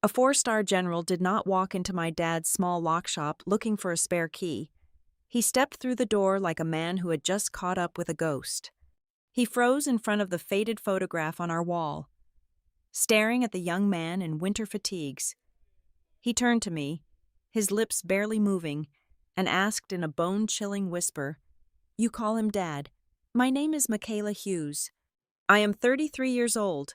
A four-star general did not walk into my dad's small lock shop looking for a spare key. He stepped through the door like a man who had just caught up with a ghost. He froze in front of the faded photograph on our wall, staring at the young man in winter fatigues. He turned to me, his lips barely moving, and asked in a bone-chilling whisper, "You call him Dad. My name is Michaela Hughes. I am 33 years old,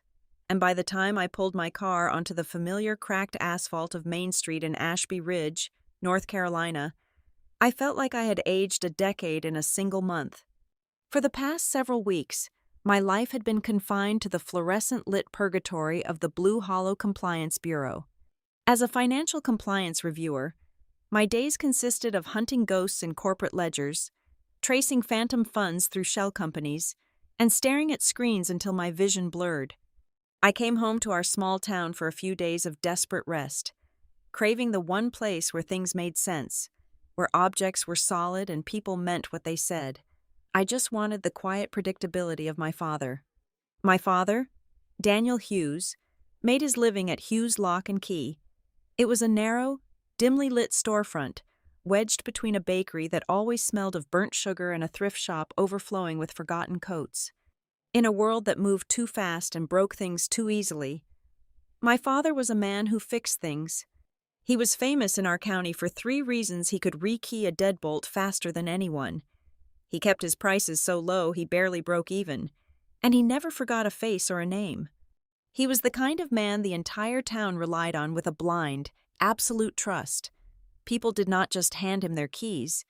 and by the time I pulled my car onto the familiar cracked asphalt of Main Street in Ashby Ridge, North Carolina, I felt like I had aged a decade in a single month. For the past several weeks, my life had been confined to the fluorescent-lit purgatory of the Blue Hollow Compliance Bureau. As a financial compliance reviewer, my days consisted of hunting ghosts in corporate ledgers, tracing phantom funds through shell companies, and staring at screens until my vision blurred. I came home to our small town for a few days of desperate rest, craving the one place where things made sense, where objects were solid and people meant what they said. I just wanted the quiet predictability of my father. My father, Daniel Hughes, made his living at Hughes Lock and Key. It was a narrow, dimly lit storefront, wedged between a bakery that always smelled of burnt sugar and a thrift shop overflowing with forgotten coats. In a world that moved too fast and broke things too easily, my father was a man who fixed things. He was famous in our county for 3 reasons he could rekey a deadbolt faster than anyone. He kept his prices so low he barely broke even, and he never forgot a face or a name. He was the kind of man the entire town relied on with a blind, absolute trust. People did not just hand him their keys,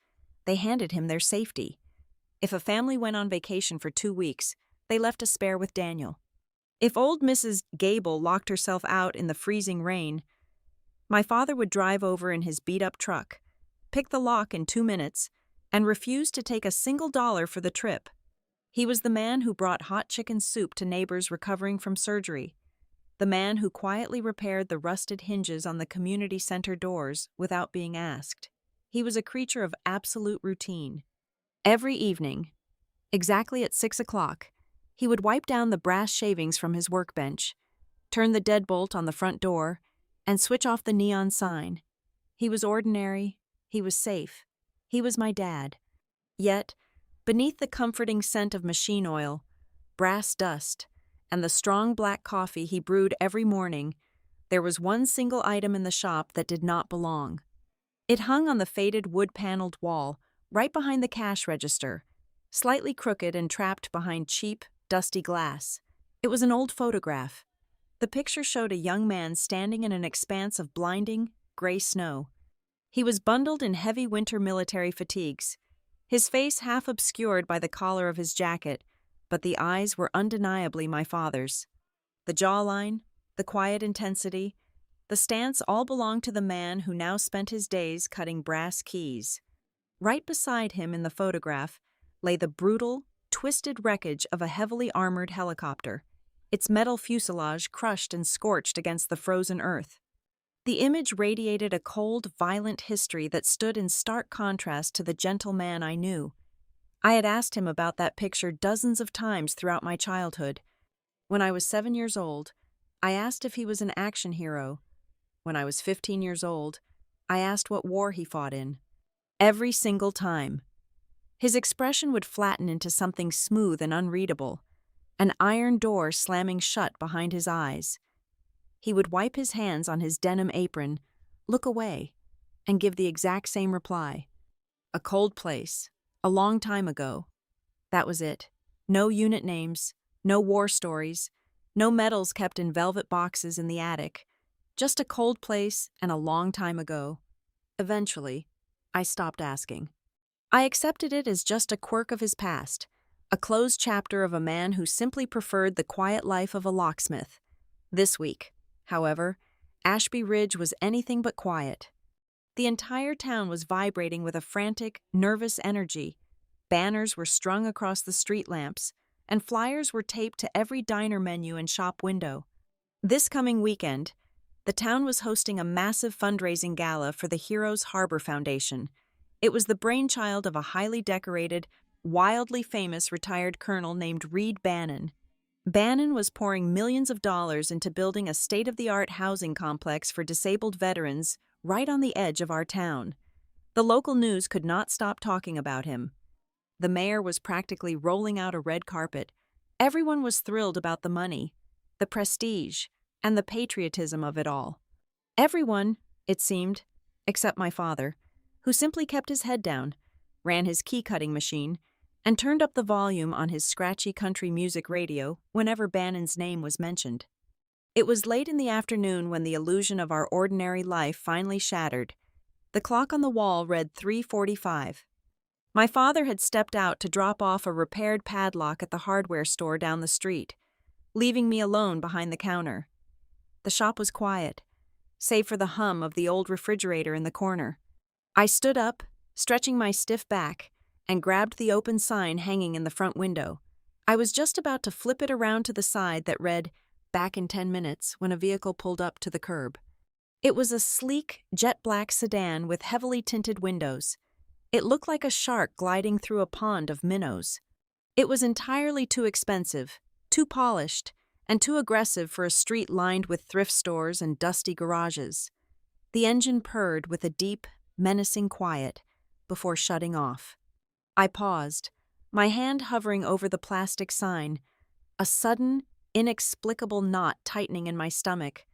they handed him their safety. If a family went on vacation for 2 weeks, they left a spare with Daniel. If old Mrs. Gable locked herself out in the freezing rain, my father would drive over in his beat-up truck, pick the lock in 2 minutes, and refuse to take a single dollar for the trip. He was the man who brought hot chicken soup to neighbors recovering from surgery, the man who quietly repaired the rusted hinges on the community center doors without being asked. He was a creature of absolute routine. Every evening, exactly at 6 o'clock, he would wipe down the brass shavings from his workbench, turn the deadbolt on the front door, and switch off the neon sign. He was ordinary, he was safe, he was my dad. Yet, beneath the comforting scent of machine oil, brass dust, and the strong black coffee he brewed every morning, there was one single item in the shop that did not belong. It hung on the faded wood-paneled wall, right behind the cash register, slightly crooked and trapped behind cheap, dusty glass. It was an old photograph. The picture showed a young man standing in an expanse of blinding, gray snow. He was bundled in heavy winter military fatigues, his face half obscured by the collar of his jacket, but the eyes were undeniably my father's. The jawline, the quiet intensity, the stance all belonged to the man who now spent his days cutting brass keys. Right beside him in the photograph lay the brutal, twisted wreckage of a heavily armored helicopter, its metal fuselage crushed and scorched against the frozen earth. The image radiated a cold, violent history that stood in stark contrast to the gentle man I knew. I had asked him about that picture dozens of times throughout my childhood. When I was 7 years old, I asked if he was an action hero. When I was 15 years old, I asked what war he fought in. Every single time, his expression would flatten into something smooth and unreadable, an iron door slamming shut behind his eyes. He would wipe his hands on his denim apron, look away, and give the exact same reply. A cold place, a long time ago. That was it. No unit names, no war stories, no medals kept in velvet boxes in the attic. Just a cold place and a long time ago. Eventually, I stopped asking. I accepted it as just a quirk of his past, a closed chapter of a man who simply preferred the quiet life of a locksmith. This week, however, Ashby Ridge was anything but quiet. The entire town was vibrating with a frantic, nervous energy. Banners were strung across the street lamps, and flyers were taped to every diner menu and shop window. This coming weekend, the town was hosting a massive fundraising gala for the Heroes Harbor Foundation. It was the brainchild of a highly decorated, wildly famous retired colonel named Reed Bannon. Bannon was pouring millions of dollars into building a state-of-the-art housing complex for disabled veterans right on the edge of our town. The local news could not stop talking about him. The mayor was practically rolling out a red carpet. Everyone was thrilled about the money, the prestige, and the patriotism of it all. Everyone, it seemed, except my father, who simply kept his head down, ran his key-cutting machine, and turned up the volume on his scratchy country music radio whenever Bannon's name was mentioned. It was late in the afternoon when the illusion of our ordinary life finally shattered. The clock on the wall read 3:45. My father had stepped out to drop off a repaired padlock at the hardware store down the street, leaving me alone behind the counter. The shop was quiet, save for the hum of the old refrigerator in the corner. I stood up, stretching my stiff back, and grabbed the open sign hanging in the front window. I was just about to flip it around to the side that read, "Back in 10 minutes," when a vehicle pulled up to the curb. It was a sleek, jet-black sedan with heavily tinted windows. It looked like a shark gliding through a pond of minnows. It was entirely too expensive, too polished, and too aggressive for a street lined with thrift stores and dusty garages. The engine purred with a deep, menacing quiet before shutting off. I paused, my hand hovering over the plastic sign, a sudden, inexplicable knot tightening in my stomach.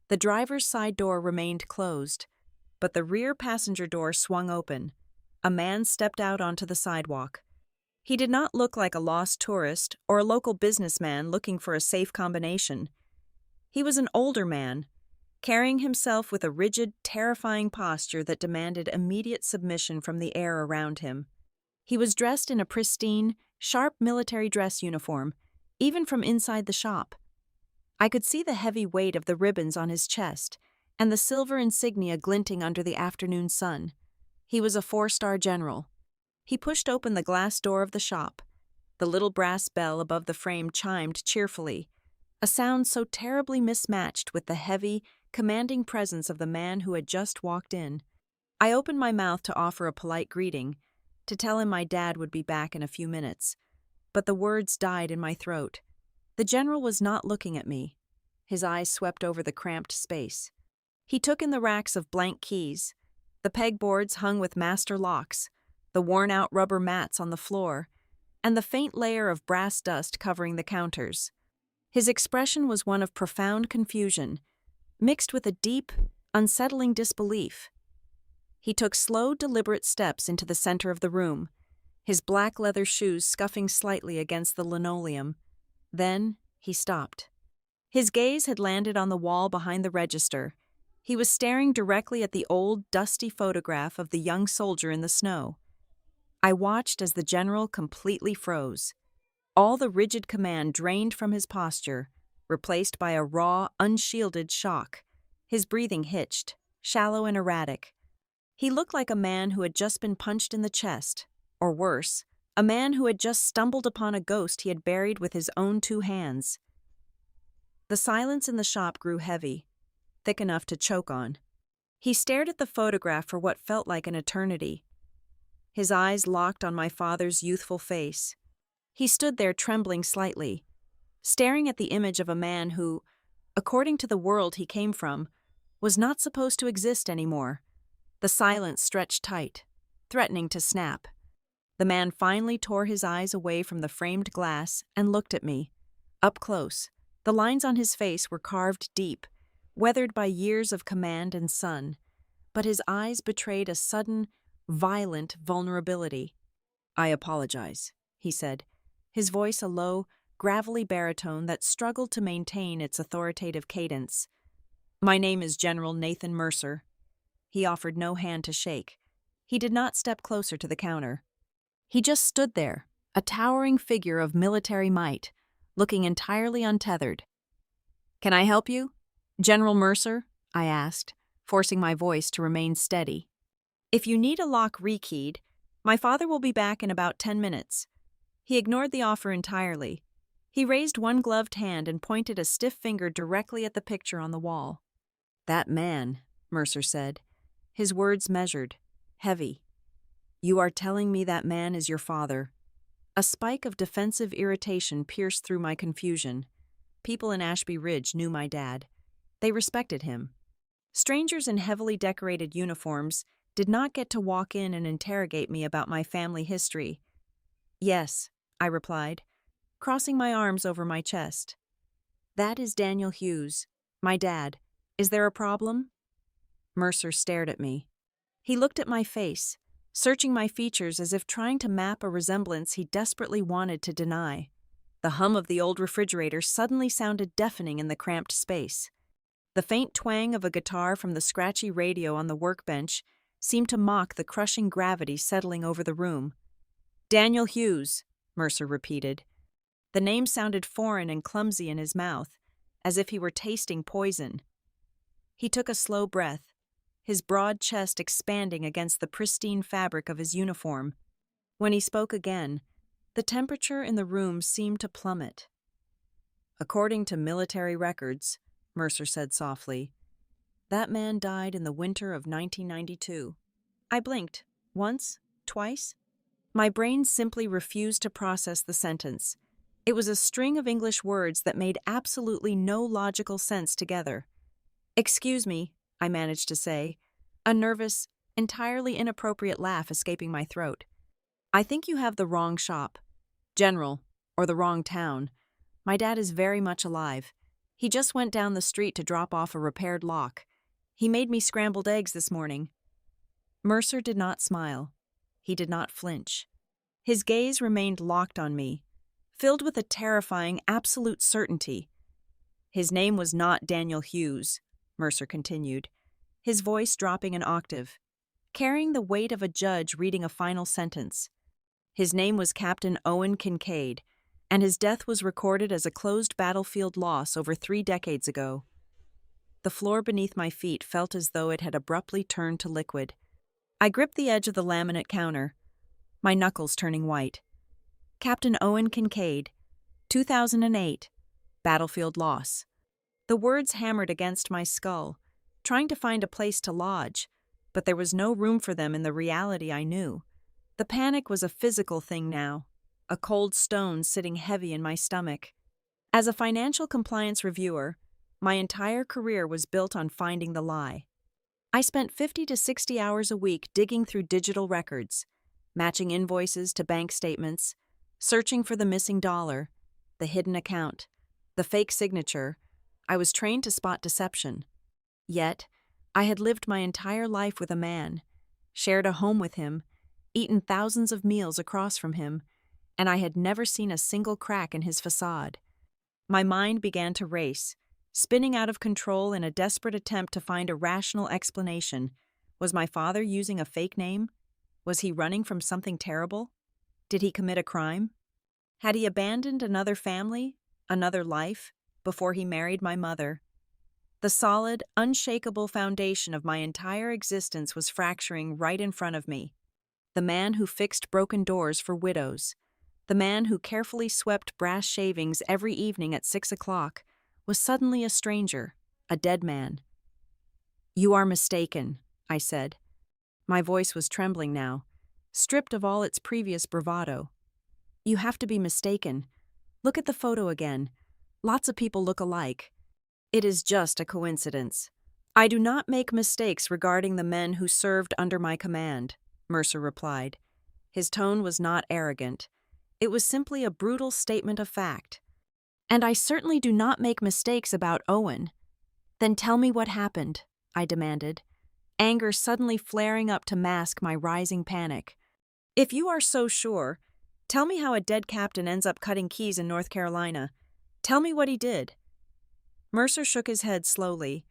The driver's side door remained closed, but the rear passenger door swung open. A man stepped out onto the sidewalk. He did not look like a lost tourist or a local businessman looking for a safe combination. He was an older man, carrying himself with a rigid, terrifying posture that demanded immediate submission from the air around him. He was dressed in a pristine, sharp military dress uniform, even from inside the shop. I could see the heavy weight of the ribbons on his chest and the silver insignia glinting under the afternoon sun. He was a 4-star general. He pushed open the glass door of the shop. The little brass bell above the frame chimed cheerfully, a sound so terribly mismatched with the heavy, commanding presence of the man who had just walked in. I opened my mouth to offer a polite greeting, to tell him my dad would be back in a few minutes, but the words died in my throat. The general was not looking at me. His eyes swept over the cramped space. He took in the racks of blank keys, the pegboards hung with master locks, the worn-out rubber mats on the floor, and the faint layer of brass dust covering the counters. His expression was one of profound confusion, mixed with a deep, unsettling disbelief. He took slow, deliberate steps into the center of the room, his black leather shoes scuffing slightly against the linoleum. Then he stopped. His gaze had landed on the wall behind the register. He was staring directly at the old, dusty photograph of the young soldier in the snow. I watched as the general completely froze. All the rigid command drained from his posture, replaced by a raw, unshielded shock. His breathing hitched, shallow and erratic. He looked like a man who had just been punched in the chest, or worse, a man who had just stumbled upon a ghost he had buried with his own 2 hands. The silence in the shop grew heavy, thick enough to choke on. He stared at the photograph for what felt like an eternity. His eyes locked on my father's youthful face. He stood there trembling slightly, staring at the image of a man who, according to the world he came from, was not supposed to exist anymore. The silence stretched tight, threatening to snap. The man finally tore his eyes away from the framed glass and looked at me. Up close, the lines on his face were carved deep, weathered by years of command and sun, but his eyes betrayed a sudden, violent vulnerability. "I apologize," he said, his voice a low, gravelly baritone that struggled to maintain its authoritative cadence. "My name is General Nathan Mercer." He offered no hand to shake. He did not step closer to the counter. He just stood there, a towering figure of military might, looking entirely untethered. "Can I help you, General Mercer?" I asked, forcing my voice to remain steady. "If you need a lock rekeyed, my father will be back in about 10 minutes. He ignored the offer entirely. He raised one gloved hand and pointed a stiff finger directly at the picture on the wall. "That man," Mercer said, his words measured, heavy. "You are telling me that man is your father?" A spike of defensive irritation pierced through my confusion. People in Ashby Ridge knew my dad. They respected him. Strangers in heavily decorated uniforms did not get to walk in and interrogate me about my family history. "Yes," I replied, crossing my arms over my chest. "That is Daniel Hughes, my dad. Is there a problem?" Mercer stared at me. He looked at my face, searching my features as if trying to map a resemblance he desperately wanted to deny. The hum of the old refrigerator suddenly sounded deafening in the cramped space. The faint twang of a guitar from the scratchy radio on the workbench seemed to mock the crushing gravity settling over the room. "Daniel Hughes," Mercer repeated. The name sounded foreign and clumsy in his mouth, as if he were tasting poison. He took a slow breath, his broad chest expanding against the pristine fabric of his uniform. When he spoke again, the temperature in the room seemed to plummet. "According to military records," Mercer said softly, "that man died in the winter of 1992. I blinked. Once? Twice? My brain simply refused to process the sentence. It was a string of English words that made absolutely no logical sense together. "Excuse me," I managed to say, a nervous, entirely inappropriate laugh escaping my throat. "I think you have the wrong shop, General, or the wrong town. My dad is very much alive. He just went down the street to drop off a repaired lock. He made me scrambled eggs this morning." Mercer did not smile. He did not flinch. His gaze remained locked on me, filled with a terrifying, absolute certainty. "His name was not Daniel Hughes," Mercer continued, his voice dropping an octave, carrying the weight of a judge reading a final sentence. "His name was Captain Owen Kincaid, and his death was recorded as a closed battlefield loss over 3 decades ago." The floor beneath my feet felt as though it had abruptly turned to liquid. I gripped the edge of the laminate counter, my knuckles turning white. "Captain Owen Kincaid, 2008, battlefield loss." The words hammered against my skull, trying to find a place to lodge, but there was no room for them in the reality I knew. The panic was a physical thing now, a cold stone sitting heavy in my stomach. As a financial compliance reviewer, my entire career was built on finding the lie. I spent 50 to 60 hours a week digging through digital records, matching invoices to bank statements, searching for the missing dollar, the hidden account, the fake signature. I was trained to spot deception. Yet, I had lived my entire life with a man, shared a home with him, eaten thousands of meals across from him, and I had never seen a single crack in his facade. My mind began to race, spinning out of control in a desperate attempt to find a rational explanation. Was my father using a fake name? Was he running from something terrible? Did he commit a crime? Had he abandoned another family, another life, before he married my mother? The solid, unshakable foundation of my entire existence was fracturing right in front of me. The man who fixed broken doors for widows, the man who carefully swept brass shavings every evening at 6 o'clock, was suddenly a stranger, a dead man. "You are mistaken," I said. My voice was trembling now, stripped of all its previous bravado. "You have to be mistaken. Look at the photo again. Lots of people look alike. It is just a coincidence. I do not make mistakes regarding the men who served under my command," Mercer replied. His tone was not arrogant. It was simply a brutal statement of fact. "And I certainly do not make mistakes about Owen." "Then tell me what happened," I demanded, anger suddenly flaring up to mask my rising panic. "If you are so sure, tell me how a dead captain ends up cutting keys in North Carolina. Tell me what he did." Mercer shook his head slowly.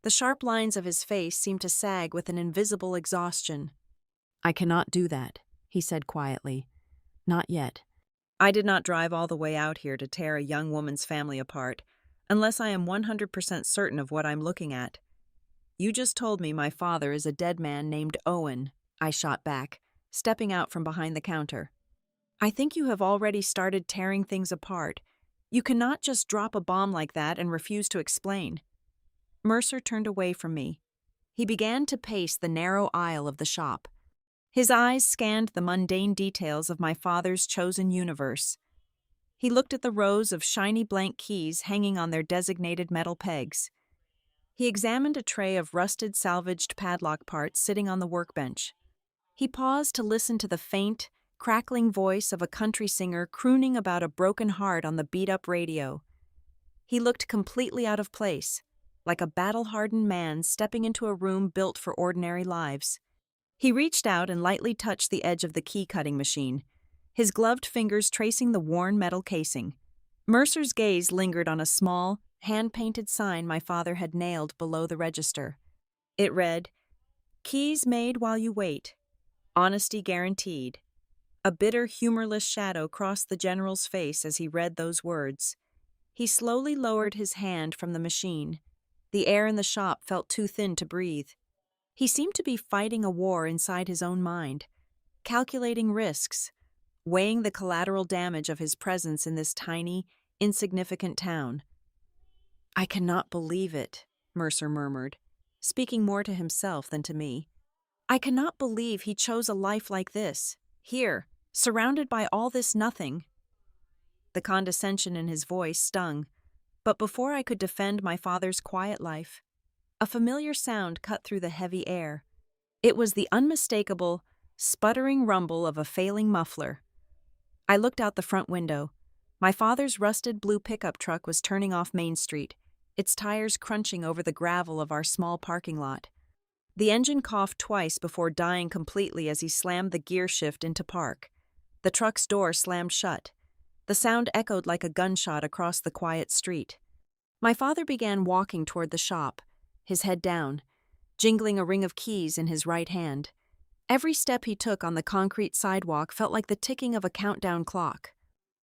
The sharp lines of his face seemed to sag with an invisible exhaustion. "I cannot do that," he said quietly. "Not yet. I did not drive all the way out here to tear a young woman's family apart, unless I am 100% certain of what I'm looking at." "You just told me my father is a dead man named Owen," I shot back, stepping out from behind the counter. "I think you have already started tearing things apart. You cannot just drop a bomb like that and refuse to explain." Mercer turned away from me. He began to pace the narrow aisle of the shop. His eyes scanned the mundane details of my father's chosen universe. He looked at the rows of shiny blank keys hanging on their designated metal pegs. He examined a tray of rusted salvaged padlock parts sitting on the workbench. He paused to listen to the faint, crackling voice of a country singer crooning about a broken heart on the beat-up radio. He looked completely out of place, like a battle-hardened man stepping into a room built for ordinary lives. He reached out and lightly touched the edge of the key-cutting machine, his gloved fingers tracing the worn metal casing. Mercer's gaze lingered on a small, hand-painted sign my father had nailed below the register. It read, "Keys made while you wait. Honesty guaranteed." A bitter, humorless shadow crossed the general's face as he read those words. He slowly lowered his hand from the machine. The air in the shop felt too thin to breathe. He seemed to be fighting a war inside his own mind, calculating risks, weighing the collateral damage of his presence in this tiny, insignificant town. "I cannot believe it," Mercer murmured, speaking more to himself than to me. "I cannot believe he chose a life like this, here, surrounded by all this nothing." The condescension in his voice stung, but before I could defend my father's quiet life, a familiar sound cut through the heavy air. It was the unmistakable, sputtering rumble of a failing muffler. I looked out the front window. My father's rusted blue pickup truck was turning off Main Street, its tires crunching over the gravel of our small parking lot. The engine coughed twice before dying completely as he slammed the gear shift into park. The truck's door slammed shut. The sound echoed like a gunshot across the quiet street. My father began walking toward the shop, his head down, jingling a ring of keys in his right hand. Every step he took on the concrete sidewalk felt like the ticking of a countdown clock.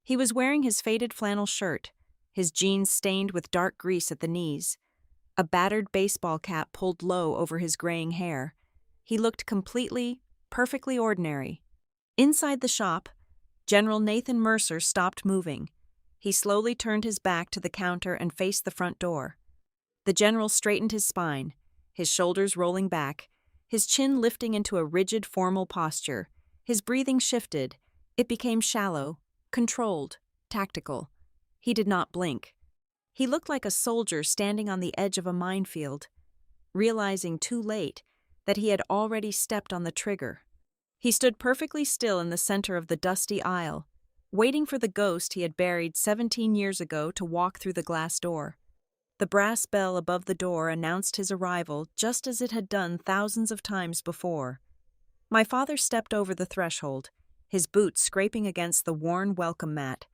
He was wearing his faded flannel shirt, his jeans stained with dark grease at the knees, a battered baseball cap pulled low over his graying hair. He looked completely, perfectly ordinary. Inside the shop, General Nathan Mercer stopped moving. He slowly turned his back to the counter and faced the front door. The general straightened his spine, his shoulders rolling back, his chin lifting into a rigid, formal posture. His breathing shifted. It became shallow, controlled, tactical. He did not blink. He looked like a soldier standing on the edge of a minefield, realizing too late that he had already stepped on the trigger. He stood perfectly still in the center of the dusty aisle, waiting for the ghost he had buried 17 years ago to walk through the glass door. The brass bell above the door announced his arrival just as it had done thousands of times before. My father stepped over the threshold, his boots scraping against the worn welcome mat.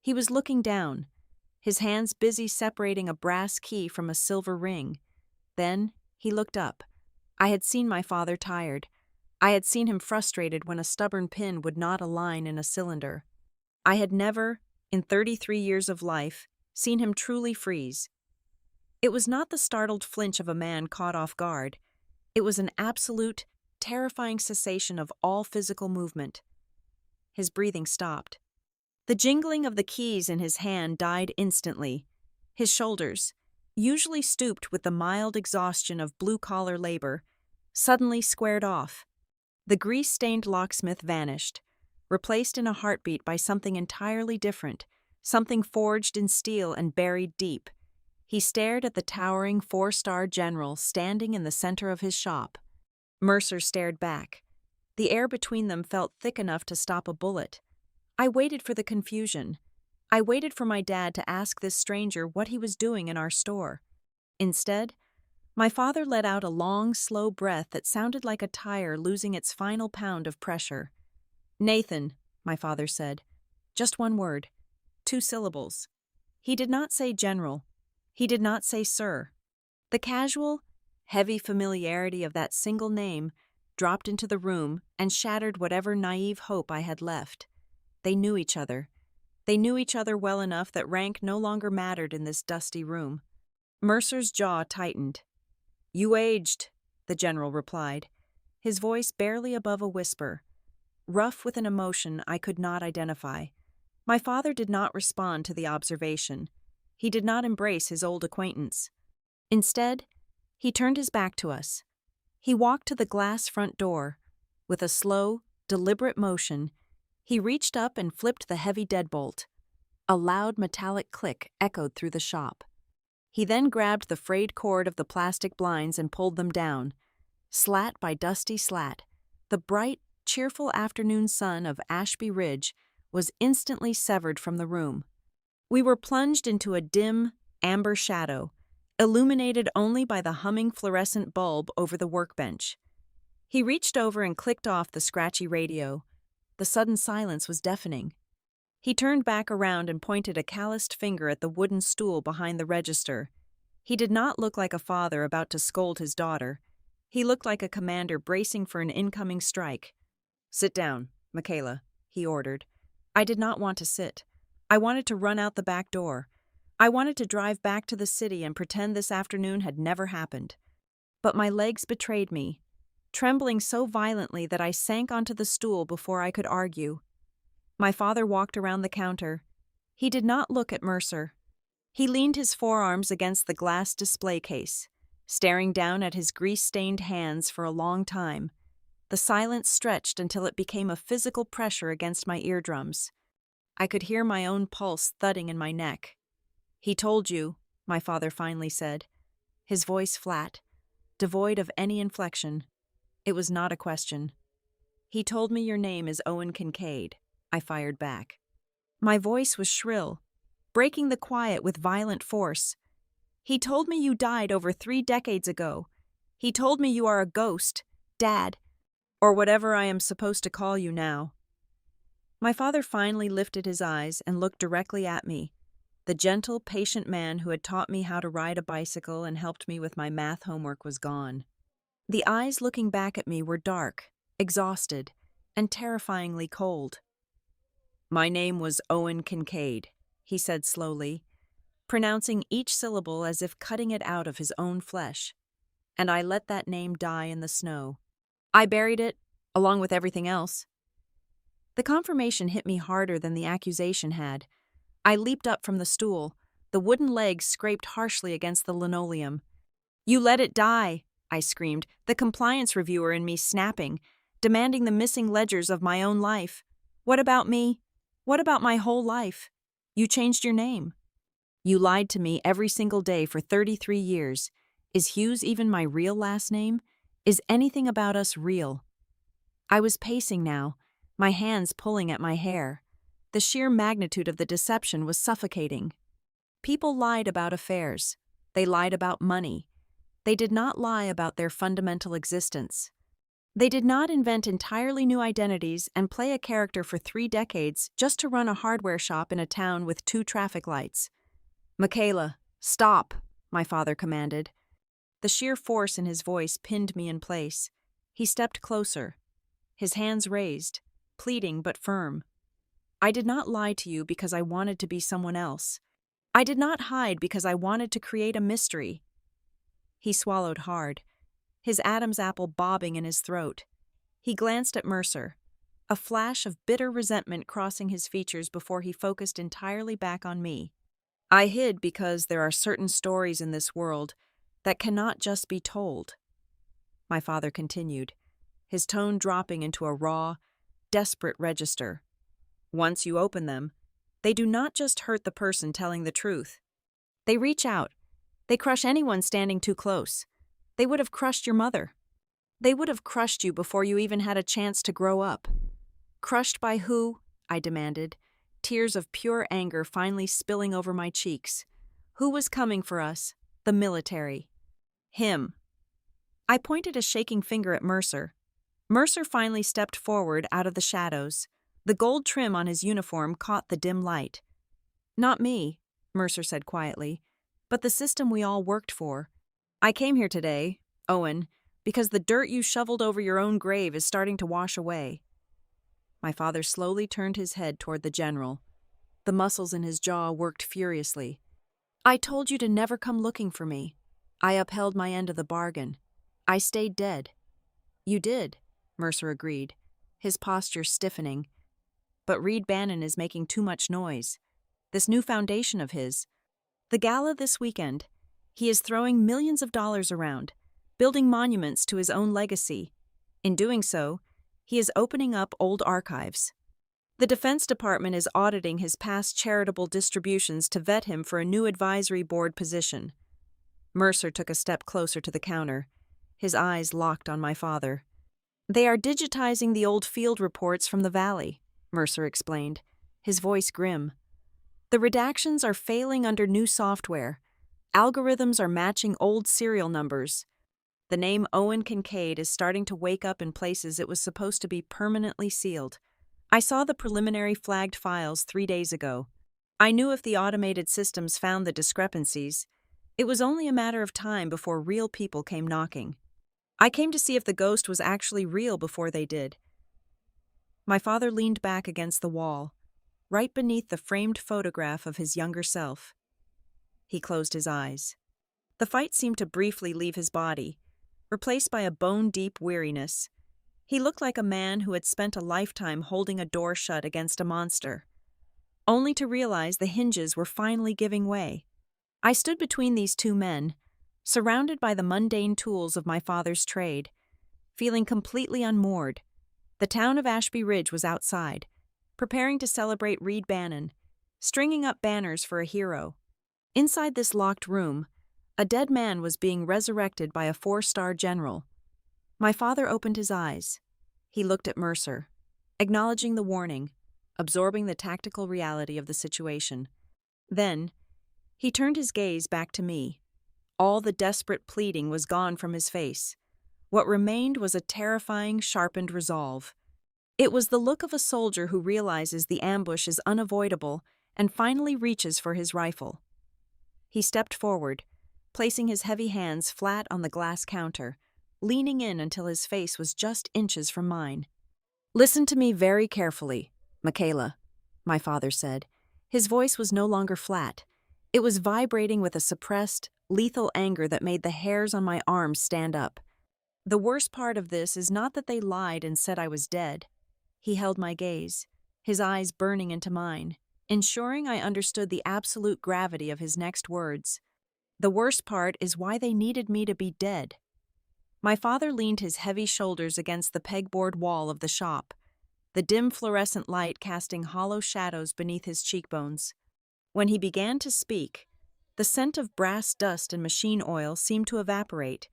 He was looking down, his hands busy separating a brass key from a silver ring. Then he looked up. I had seen my father tired. I had seen him frustrated when a stubborn pin would not align in a cylinder. I had never, in 33 years of life, seen him truly freeze. It was not the startled flinch of a man caught off guard. It was an absolute, terrifying cessation of all physical movement. His breathing stopped. The jingling of the keys in his hand died instantly. His shoulders, usually stooped with the mild exhaustion of blue-collar labor, suddenly squared off. The grease-stained locksmith vanished, replaced in a heartbeat by something entirely different, something forged in steel and buried deep. He stared at the towering 4-star general standing in the center of his shop. Mercer stared back. The air between them felt thick enough to stop a bullet. I waited for the confusion. I waited for my dad to ask this stranger what he was doing in our store. Instead, my father let out a long, slow breath that sounded like a tire losing its final pound of pressure. "Nathan," my father said. Just one word. 2 syllables. He did not say general. He did not say sir. The casual, heavy familiarity of that single name dropped into the room and shattered whatever naive hope I had left. They knew each other. They knew each other well enough that rank no longer mattered in this dusty room. Mercer's jaw tightened. "You aged," the general replied, his voice barely above a whisper, rough with an emotion I could not identify. My father did not respond to the observation. He did not embrace his old acquaintance. Instead, he turned his back to us. He walked to the glass front door, With a slow, deliberate motion, he reached up and flipped the heavy deadbolt. A loud metallic click echoed through the shop. He then grabbed the frayed cord of the plastic blinds and pulled them down. Slat by dusty slat, the bright, cheerful afternoon sun of Ashby Ridge was instantly severed from the room. We were plunged into a dim, amber shadow, illuminated only by the humming fluorescent bulb over the workbench. He reached over and clicked off the scratchy radio. The sudden silence was deafening. He turned back around and pointed a calloused finger at the wooden stool behind the register. He did not look like a father about to scold his daughter. He looked like a commander bracing for an incoming strike. "Sit down, Michaela," he ordered. I did not want to sit. I wanted to run out the back door. I wanted to drive back to the city and pretend this afternoon had never happened. But my legs betrayed me, trembling so violently that I sank onto the stool before I could argue. My father walked around the counter. He did not look at Mercer. He leaned his forearms against the glass display case, staring down at his grease-stained hands for a long time. The silence stretched until it became a physical pressure against my eardrums. I could hear my own pulse thudding in my neck. "He told you," my father finally said, his voice flat, devoid of any inflection. It was not a question. "He told me your name is Owen Kincaid," I fired back. My voice was shrill, breaking the quiet with violent force. "He told me you died over 3 decades ago. He told me you are a ghost, Dad, or whatever I am supposed to call you now." My father finally lifted his eyes and looked directly at me, the gentle, patient man who had taught me how to ride a bicycle and helped me with my math homework was gone. The eyes looking back at me were dark, exhausted, and terrifyingly cold. "My name was Owen Kincaid," he said slowly, pronouncing each syllable as if cutting it out of his own flesh. "And I let that name die in the snow. I buried it, along with everything else." The confirmation hit me harder than the accusation had. I leaped up from the stool. The wooden legs scraped harshly against the linoleum. "You let it die," I screamed, the compliance reviewer in me snapping, demanding the missing ledgers of my own life. "What about me? What about my whole life? You changed your name. You lied to me every single day for 33 years. Is Hughes even my real last name? Is anything about us real?" I was pacing now, my hands pulling at my hair. The sheer magnitude of the deception was suffocating. People lied about affairs. They lied about money. They did not lie about their fundamental existence. They did not invent entirely new identities and play a character for 3 decades just to run a hardware shop in a town with 2 traffic lights. "Michaela, stop," my father commanded. The sheer force in his voice pinned me in place. He stepped closer, his hands raised, pleading but firm. "I did not lie to you because I wanted to be someone else. I did not hide because I wanted to create a mystery." He swallowed hard, his Adam's apple bobbing in his throat. He glanced at Mercer, a flash of bitter resentment crossing his features before he focused entirely back on me. "I hid because there are certain stories in this world that cannot just be told," my father continued, his tone dropping into a raw, desperate register. "Once you open them, they do not just hurt the person telling the truth. They reach out. They crush anyone standing too close. They would have crushed your mother. They would have crushed you before you even had a chance to grow up." "Crushed by who?" I demanded, tears of pure anger finally spilling over my cheeks. "Who was coming for us? The military." "Him." I pointed a shaking finger at Mercer. Mercer finally stepped forward out of the shadows. The gold trim on his uniform caught the dim light. "Not me," Mercer said quietly, "but the system we all worked for. I came here today, Owen, because the dirt you shoveled over your own grave is starting to wash away." My father slowly turned his head toward the general. The muscles in his jaw worked furiously. "I told you to never come looking for me. I upheld my end of the bargain. I stayed dead." "You did," Mercer agreed, his posture stiffening. "But Reed Bannon is making too much noise. This new foundation of his. The gala this weekend. He is throwing millions of dollars around, building monuments to his own legacy. In doing so, He is opening up old archives. The Defense Department is auditing his past charitable distributions to vet him for a new advisory board position. Mercer took a step closer to the counter, his eyes locked on my father. They are digitizing the old field reports from the valley, Mercer explained, his voice grim. The redactions are failing under new software. Algorithms are matching old serial numbers. The name Owen Kincaid is starting to wake up in places it was supposed to be permanently sealed. I saw the preliminary flagged files 3 days ago. I knew if the automated systems found the discrepancies, it was only a matter of time before real people came knocking. I came to see if the ghost was actually real before they did. My father leaned back against the wall, right beneath the framed photograph of his younger self. He closed his eyes. The fight seemed to briefly leave his body, replaced by a bone-deep weariness. He looked like a man who had spent a lifetime holding a door shut against a monster, only to realize the hinges were finally giving way. I stood between these two men, surrounded by the mundane tools of my father's trade, feeling completely unmoored. The town of Ashby Ridge was outside, preparing to celebrate Reed Bannon, stringing up banners for a hero. Inside this locked room, a dead man was being resurrected by a 4-star general. My father opened his eyes. He looked at Mercer, acknowledging the warning, absorbing the tactical reality of the situation. Then, he turned his gaze back to me. All the desperate pleading was gone from his face. What remained was a terrifying, sharpened resolve. It was the look of a soldier who realizes the ambush is unavoidable and finally reaches for his rifle. He stepped forward, placing his heavy hands flat on the glass counter, leaning in until his face was just inches from mine. "Listen to me very carefully, Michaela," my father said. His voice was no longer flat. It was vibrating with a suppressed, lethal anger that made the hairs on my arms stand up. "The worst part of this is not that they lied and said I was dead." He held my gaze, his eyes burning into mine, ensuring I understood the absolute gravity of his next words. "The worst part is why they needed me to be dead." My father leaned his heavy shoulders against the pegboard wall of the shop, the dim fluorescent light casting hollow shadows beneath his cheekbones. When he began to speak, the scent of brass dust and machine oil seemed to evaporate,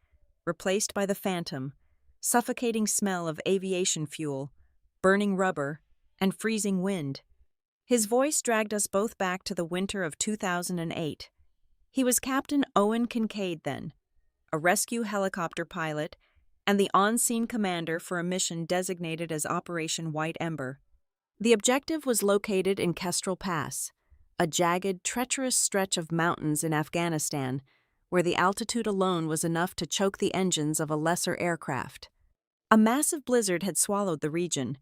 replaced by the phantom, suffocating smell of aviation fuel, burning rubber, and freezing wind. His voice dragged us both back to the winter of 2008. He was Captain Owen Kincaid then, a rescue helicopter pilot, and the on-scene commander for a mission designated as Operation White Ember. The objective was located in Kestrel Pass, a jagged, treacherous stretch of mountains in Afghanistan, where the altitude alone was enough to choke the engines of a lesser aircraft. A massive blizzard had swallowed the region,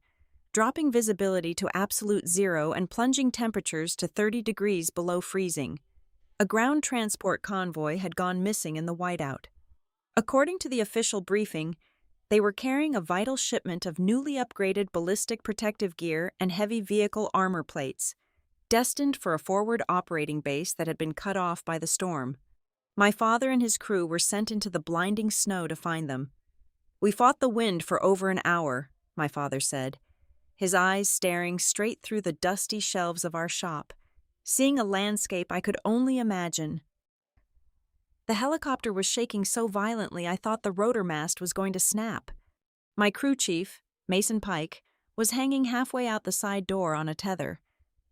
dropping visibility to absolute zero and plunging temperatures to 30 degrees below freezing. A ground transport convoy had gone missing in the whiteout. According to the official briefing, they were carrying a vital shipment of newly upgraded ballistic protective gear and heavy vehicle armor plates, destined for a forward operating base that had been cut off by the storm. My father and his crew were sent into the blinding snow to find them. "We fought the wind for over an hour," my father said, his eyes staring straight through the dusty shelves of our shop, seeing a landscape I could only imagine. The helicopter was shaking so violently I thought the rotor mast was going to snap. My crew chief, Mason Pike, was hanging halfway out the side door on a tether,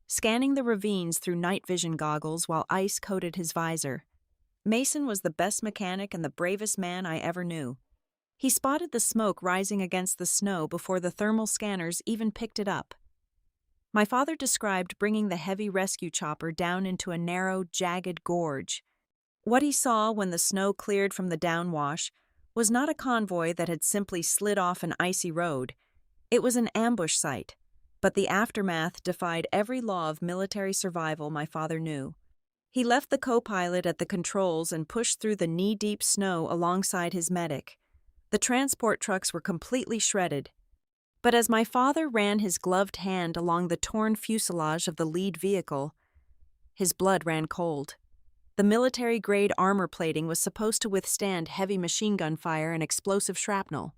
scanning the ravines through night vision goggles while ice coated his visor. Mason was the best mechanic and the bravest man I ever knew. He spotted the smoke rising against the snow before the thermal scanners even picked it up. My father described bringing the heavy rescue chopper down into a narrow, jagged gorge. What he saw when the snow cleared from the downwash was not a convoy that had simply slid off an icy road. It was an ambush site, but the aftermath defied every law of military survival my father knew. He left the co-pilot at the controls and pushed through the knee-deep snow alongside his medic. The transport trucks were completely shredded. But as my father ran his gloved hand along the torn fuselage of the lead vehicle, his blood ran cold. The military-grade armor plating was supposed to withstand heavy machine gun fire and explosive shrapnel.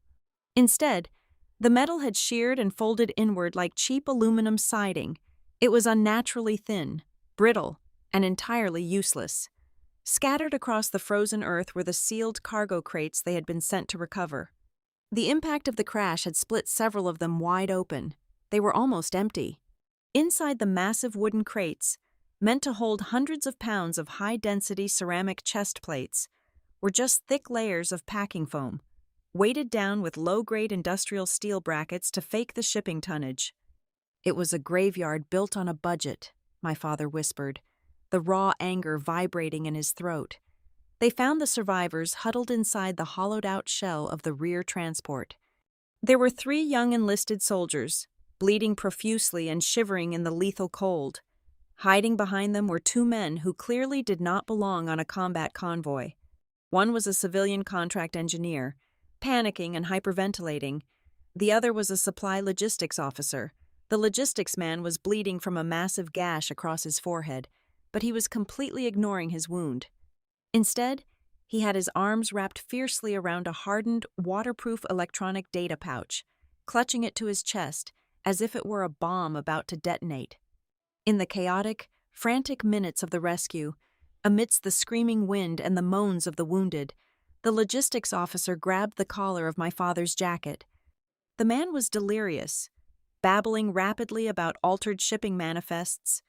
Instead, The metal had sheared and folded inward like cheap aluminum siding. It was unnaturally thin, brittle, and entirely useless. Scattered across the frozen earth were the sealed cargo crates they had been sent to recover. The impact of the crash had split several of them wide open. They were almost empty. Inside the massive wooden crates, meant to hold hundreds of pounds of high-density ceramic chest plates, were just thick layers of packing foam, weighted down with low-grade industrial steel brackets to fake the shipping tonnage. It was a graveyard built on a budget, my father whispered, the raw anger vibrating in his throat. They found the survivors huddled inside the hollowed-out shell of the rear transport. There were 3 young enlisted soldiers, bleeding profusely and shivering in the lethal cold. Hiding behind them were 2 men who clearly did not belong on a combat convoy. One was a civilian contract engineer, panicking and hyperventilating. The other was a supply logistics officer. The logistics man was bleeding from a massive gash across his forehead, but he was completely ignoring his wound. Instead, he had his arms wrapped fiercely around a hardened, waterproof electronic data pouch, clutching it to his chest as if it were a bomb about to detonate. In the chaotic, frantic minutes of the rescue, amidst the screaming wind and the moans of the wounded, the logistics officer grabbed the collar of my father's jacket. The man was delirious, babbling rapidly about altered shipping manifests,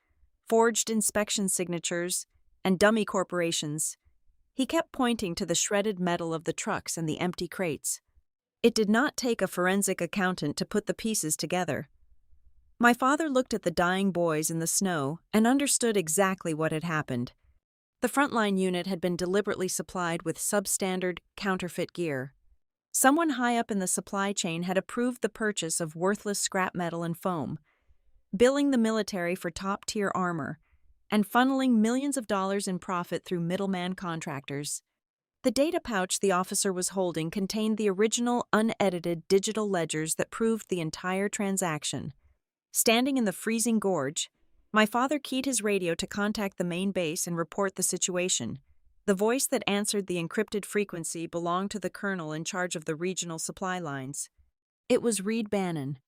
forged inspection signatures, and dummy corporations. He kept pointing to the shredded metal of the trucks and the empty crates. It did not take a forensic accountant to put the pieces together. My father looked at the dying boys in the snow and understood exactly what had happened. The frontline unit had been deliberately supplied with substandard, counterfeit gear. Someone high up in the supply chain had approved the purchase of worthless scrap metal and foam, billing the military for top-tier armor, and funneling millions of dollars in profit through middleman contractors. The data pouch the officer was holding contained the original, unedited digital ledgers that proved the entire transaction. Standing in the freezing gorge, my father keyed his radio to contact the main base and report the situation. The voice that answered the encrypted frequency belonged to the colonel in charge of the regional supply lines. It was Reed Bannon.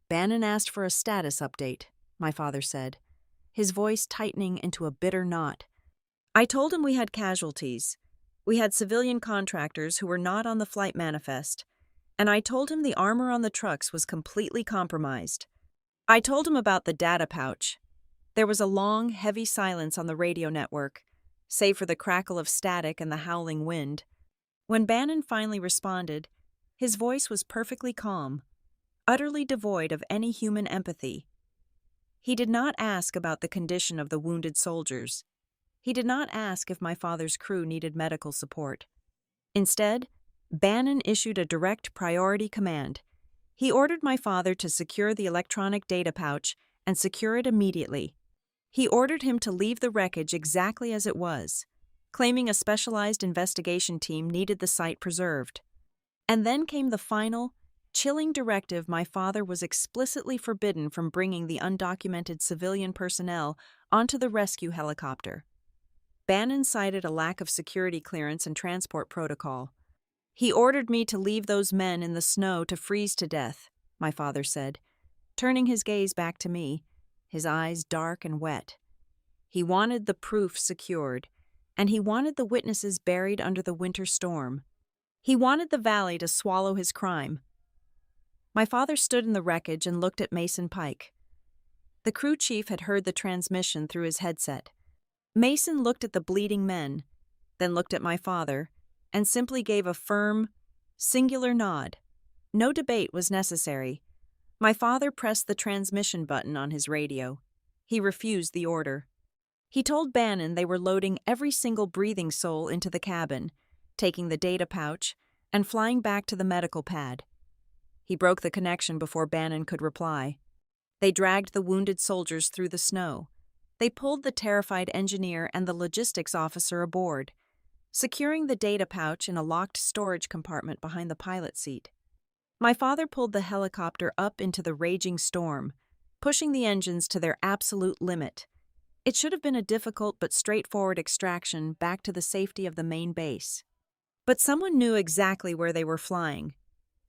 Bannon asked for a status update, my father said, his voice tightening into a bitter knot. I told him we had casualties. We had civilian contractors who were not on the flight manifest, and I told him the armor on the trucks was completely compromised. I told him about the data pouch. There was a long, heavy silence on the radio network, save for the crackle of static and the howling wind. When Bannon finally responded, his voice was perfectly calm, utterly devoid of any human empathy. He did not ask about the condition of the wounded soldiers. He did not ask if my father's crew needed medical support. Instead, Bannon issued a direct priority command. He ordered my father to secure the electronic data pouch and secure it immediately. He ordered him to leave the wreckage exactly as it was, claiming a specialized investigation team needed the site preserved. And then came the final, chilling directive: my father was explicitly forbidden from bringing the undocumented civilian personnel onto the rescue helicopter. Bannon cited a lack of security clearance and transport protocol. He ordered me to leave those men in the snow to freeze to death, my father said, turning his gaze back to me, his eyes dark and wet. He wanted the proof secured, and he wanted the witnesses buried under the winter storm. He wanted the valley to swallow his crime. My father stood in the wreckage and looked at Mason Pike. The crew chief had heard the transmission through his headset. Mason looked at the bleeding men, then looked at my father, and simply gave a firm, singular nod. No debate was necessary. My father pressed the transmission button on his radio. He refused the order. He told Bannon they were loading every single breathing soul into the cabin, taking the data pouch, and flying back to the medical pad. He broke the connection before Bannon could reply. They dragged the wounded soldiers through the snow. They pulled the terrified engineer and the logistics officer aboard, securing the data pouch in a locked storage compartment behind the pilot seat. My father pulled the helicopter up into the raging storm, pushing the engines to their absolute limit. It should have been a difficult but straightforward extraction back to the safety of the main base. But someone knew exactly where they were flying.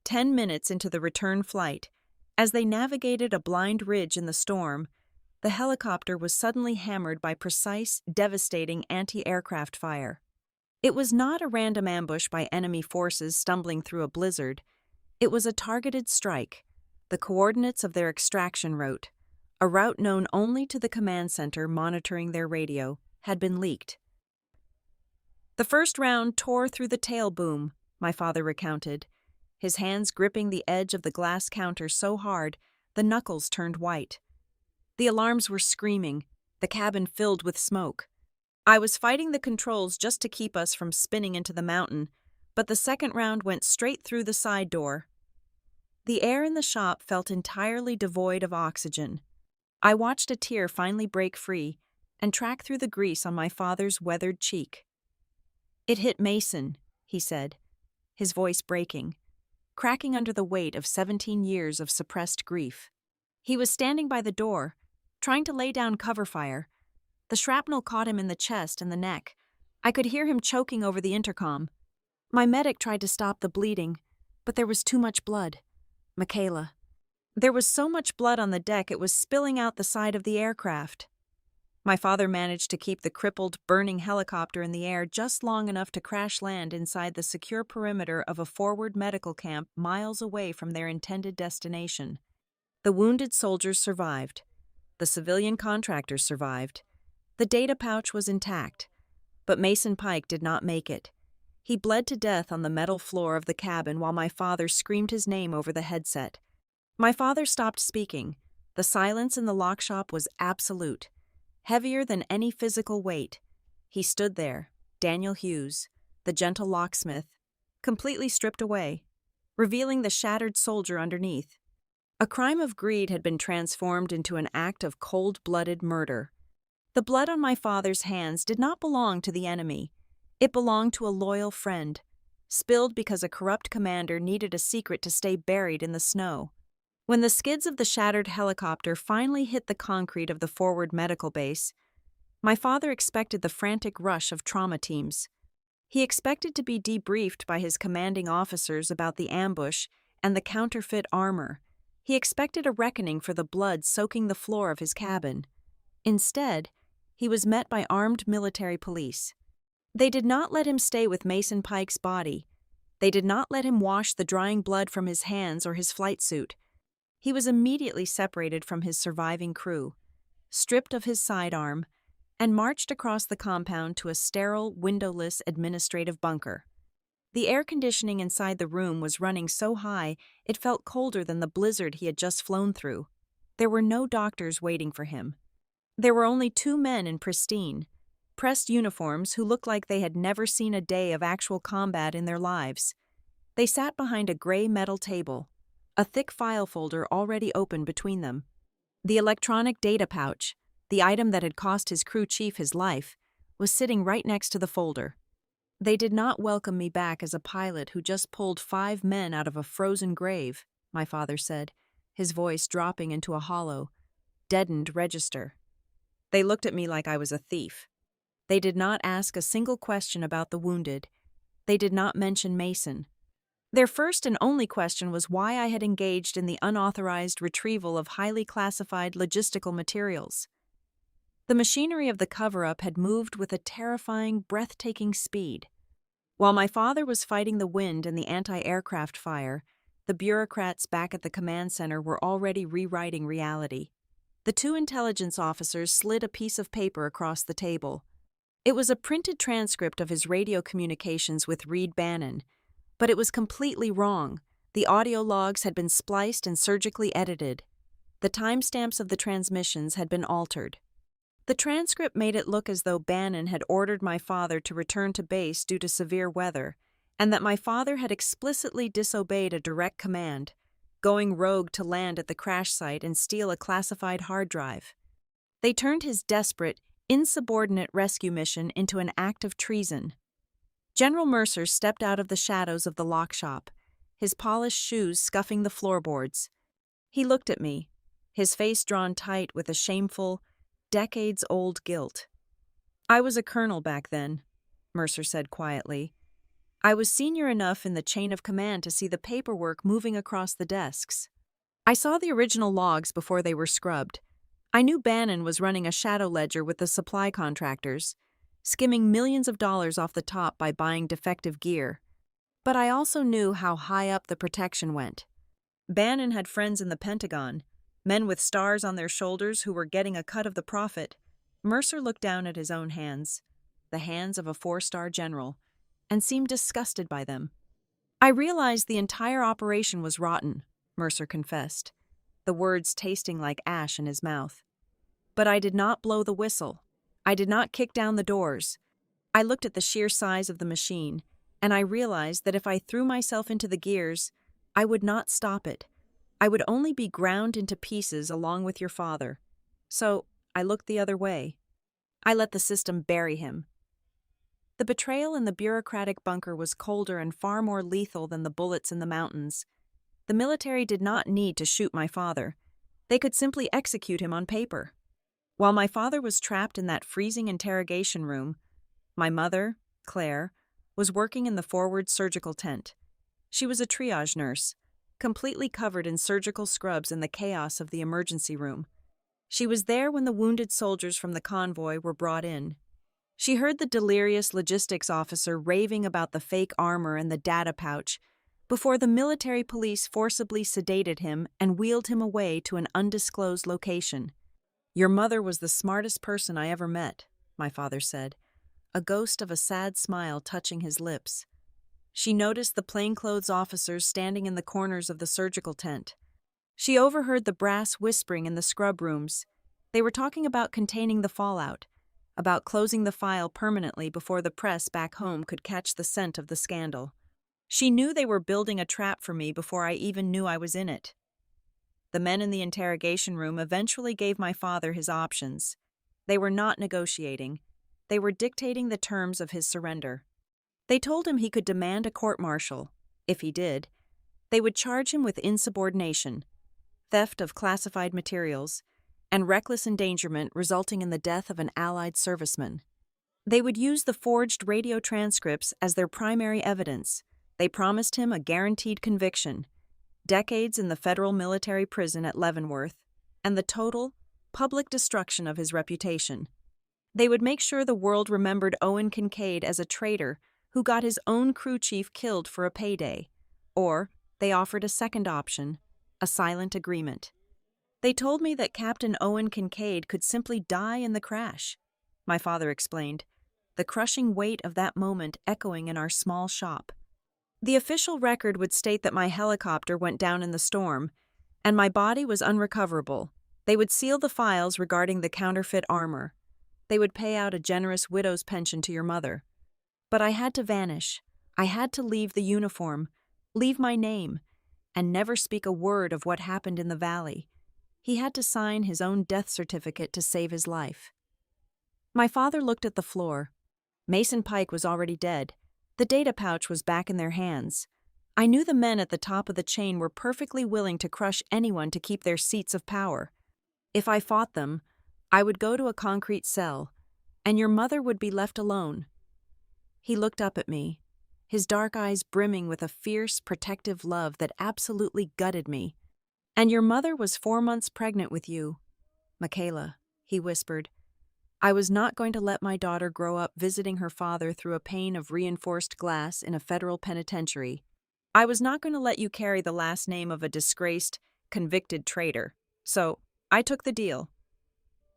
10 minutes into the return flight, as they navigated a blind ridge in the storm, the helicopter was suddenly hammered by precise, devastating anti-aircraft fire. It was not a random ambush by enemy forces stumbling through a blizzard. It was a targeted strike, the coordinates of their extraction route, a route known only to the command center monitoring their radio, had been leaked. The first round tore through the tail boom, my father recounted, his hands gripping the edge of the glass counter so hard the knuckles turned white. The alarms were screaming, the cabin filled with smoke. I was fighting the controls just to keep us from spinning into the mountain, but the second round went straight through the side door. The air in the shop felt entirely devoid of oxygen. I watched a tear finally break free and track through the grease on my father's weathered cheek. "It hit Mason," he said, his voice breaking, cracking under the weight of 17 years of suppressed grief. He was standing by the door, trying to lay down cover fire. The shrapnel caught him in the chest and the neck. I could hear him choking over the intercom. My medic tried to stop the bleeding, but there was too much blood. Michaela. There was so much blood on the deck it was spilling out the side of the aircraft. My father managed to keep the crippled, burning helicopter in the air just long enough to crash land inside the secure perimeter of a forward medical camp miles away from their intended destination. The wounded soldiers survived. The civilian contractors survived. The data pouch was intact. But Mason Pike did not make it. He bled to death on the metal floor of the cabin while my father screamed his name over the headset. My father stopped speaking. The silence in the lock shop was absolute. Heavier than any physical weight. He stood there, Daniel Hughes, the gentle locksmith, completely stripped away, revealing the shattered soldier underneath. A crime of greed had been transformed into an act of cold-blooded murder. The blood on my father's hands did not belong to the enemy. It belonged to a loyal friend, spilled because a corrupt commander needed a secret to stay buried in the snow. When the skids of the shattered helicopter finally hit the concrete of the forward medical base, my father expected the frantic rush of trauma teams. He expected to be debriefed by his commanding officers about the ambush and the counterfeit armor. He expected a reckoning for the blood soaking the floor of his cabin. Instead, he was met by armed military police. They did not let him stay with Mason Pike's body. They did not let him wash the drying blood from his hands or his flight suit. He was immediately separated from his surviving crew, stripped of his sidearm, and marched across the compound to a sterile, windowless administrative bunker. The air conditioning inside the room was running so high it felt colder than the blizzard he had just flown through. There were no doctors waiting for him. There were only 2 men in pristine, pressed uniforms who looked like they had never seen a day of actual combat in their lives. They sat behind a gray metal table, a thick file folder already open between them. The electronic data pouch, the item that had cost his crew chief his life, was sitting right next to the folder. "They did not welcome me back as a pilot who just pulled 5 men out of a frozen grave," my father said, his voice dropping into a hollow, deadened register. "They looked at me like I was a thief. They did not ask a single question about the wounded. They did not mention Mason. Their first and only question was why I had engaged in the unauthorized retrieval of highly classified logistical materials. The machinery of the cover-up had moved with a terrifying, breathtaking speed. While my father was fighting the wind and the anti-aircraft fire, the bureaucrats back at the command center were already rewriting reality. The 2 intelligence officers slid a piece of paper across the table. It was a printed transcript of his radio communications with Reed Bannon, but it was completely wrong. The audio logs had been spliced and surgically edited. The timestamps of the transmissions had been altered. The transcript made it look as though Bannon had ordered my father to return to base due to severe weather, and that my father had explicitly disobeyed a direct command, going rogue to land at the crash site and steal a classified hard drive. They turned his desperate, insubordinate rescue mission into an act of treason. General Mercer stepped out of the shadows of the lock shop, his polished shoes scuffing the floorboards. He looked at me, his face drawn tight with a shameful, decades-old guilt. "I was a colonel back then," Mercer said quietly. I was senior enough in the chain of command to see the paperwork moving across the desks. I saw the original logs before they were scrubbed. I knew Bannon was running a shadow ledger with the supply contractors, skimming millions of dollars off the top by buying defective gear. But I also knew how high up the protection went. Bannon had friends in the Pentagon, men with stars on their shoulders who were getting a cut of the profit. Mercer looked down at his own hands, the hands of a 4-star general, and seemed disgusted by them. I realized the entire operation was rotten, Mercer confessed, the words tasting like ash in his mouth. But I did not blow the whistle. I did not kick down the doors. I looked at the sheer size of the machine, and I realized that if I threw myself into the gears, I would not stop it. I would only be ground into pieces along with your father. So I looked the other way. I let the system bury him. The betrayal in the bureaucratic bunker was colder and far more lethal than the bullets in the mountains. The military did not need to shoot my father. They could simply execute him on paper. While my father was trapped in that freezing interrogation room, my mother, Claire, was working in the forward surgical tent. She was a triage nurse, completely covered in surgical scrubs in the chaos of the emergency room. She was there when the wounded soldiers from the convoy were brought in. She heard the delirious logistics officer raving about the fake armor and the data pouch before the military police forcibly sedated him and wheeled him away to an undisclosed location. "Your mother was the smartest person I ever met," my father said, a ghost of a sad smile touching his lips. She noticed the plainclothes officers standing in the corners of the surgical tent. She overheard the brass whispering in the scrub rooms. They were talking about containing the fallout, about closing the file permanently before the press back home could catch the scent of the scandal. She knew they were building a trap for me before I even knew I was in it. The men in the interrogation room eventually gave my father his options. They were not negotiating. They were dictating the terms of his surrender. They told him he could demand a court-martial. If he did, they would charge him with insubordination, theft of classified materials, and reckless endangerment resulting in the death of an Allied serviceman. They would use the forged radio transcripts as their primary evidence. They promised him a guaranteed conviction, decades in the federal military prison at Leavenworth, and the total, public destruction of his reputation. They would make sure the world remembered Owen Kincaid as a traitor who got his own crew chief killed for a payday. Or they offered a second option, a silent agreement. They told me that Captain Owen Kincaid could simply die in the crash. My father explained, the crushing weight of that moment echoing in our small shop. The official record would state that my helicopter went down in the storm, and my body was unrecoverable. They would seal the files regarding the counterfeit armor. They would pay out a generous widow's pension to your mother. But I had to vanish. I had to leave the uniform, leave my name, and never speak a word of what happened in the valley. He had to sign his own death certificate to save his life. My father looked at the floor. Mason Pike was already dead. The data pouch was back in their hands. I knew the men at the top of the chain were perfectly willing to crush anyone to keep their seats of power. If I fought them, I would go to a concrete cell, and your mother would be left alone. He looked up at me, his dark eyes brimming with a fierce, protective love that absolutely gutted me. "And your mother was 4 months pregnant with you, Michaela," he whispered. "I was not going to let my daughter grow up visiting her father through a pane of reinforced glass in a federal penitentiary. I was not going to let you carry the last name of a disgraced, convicted traitor. So I took the deal."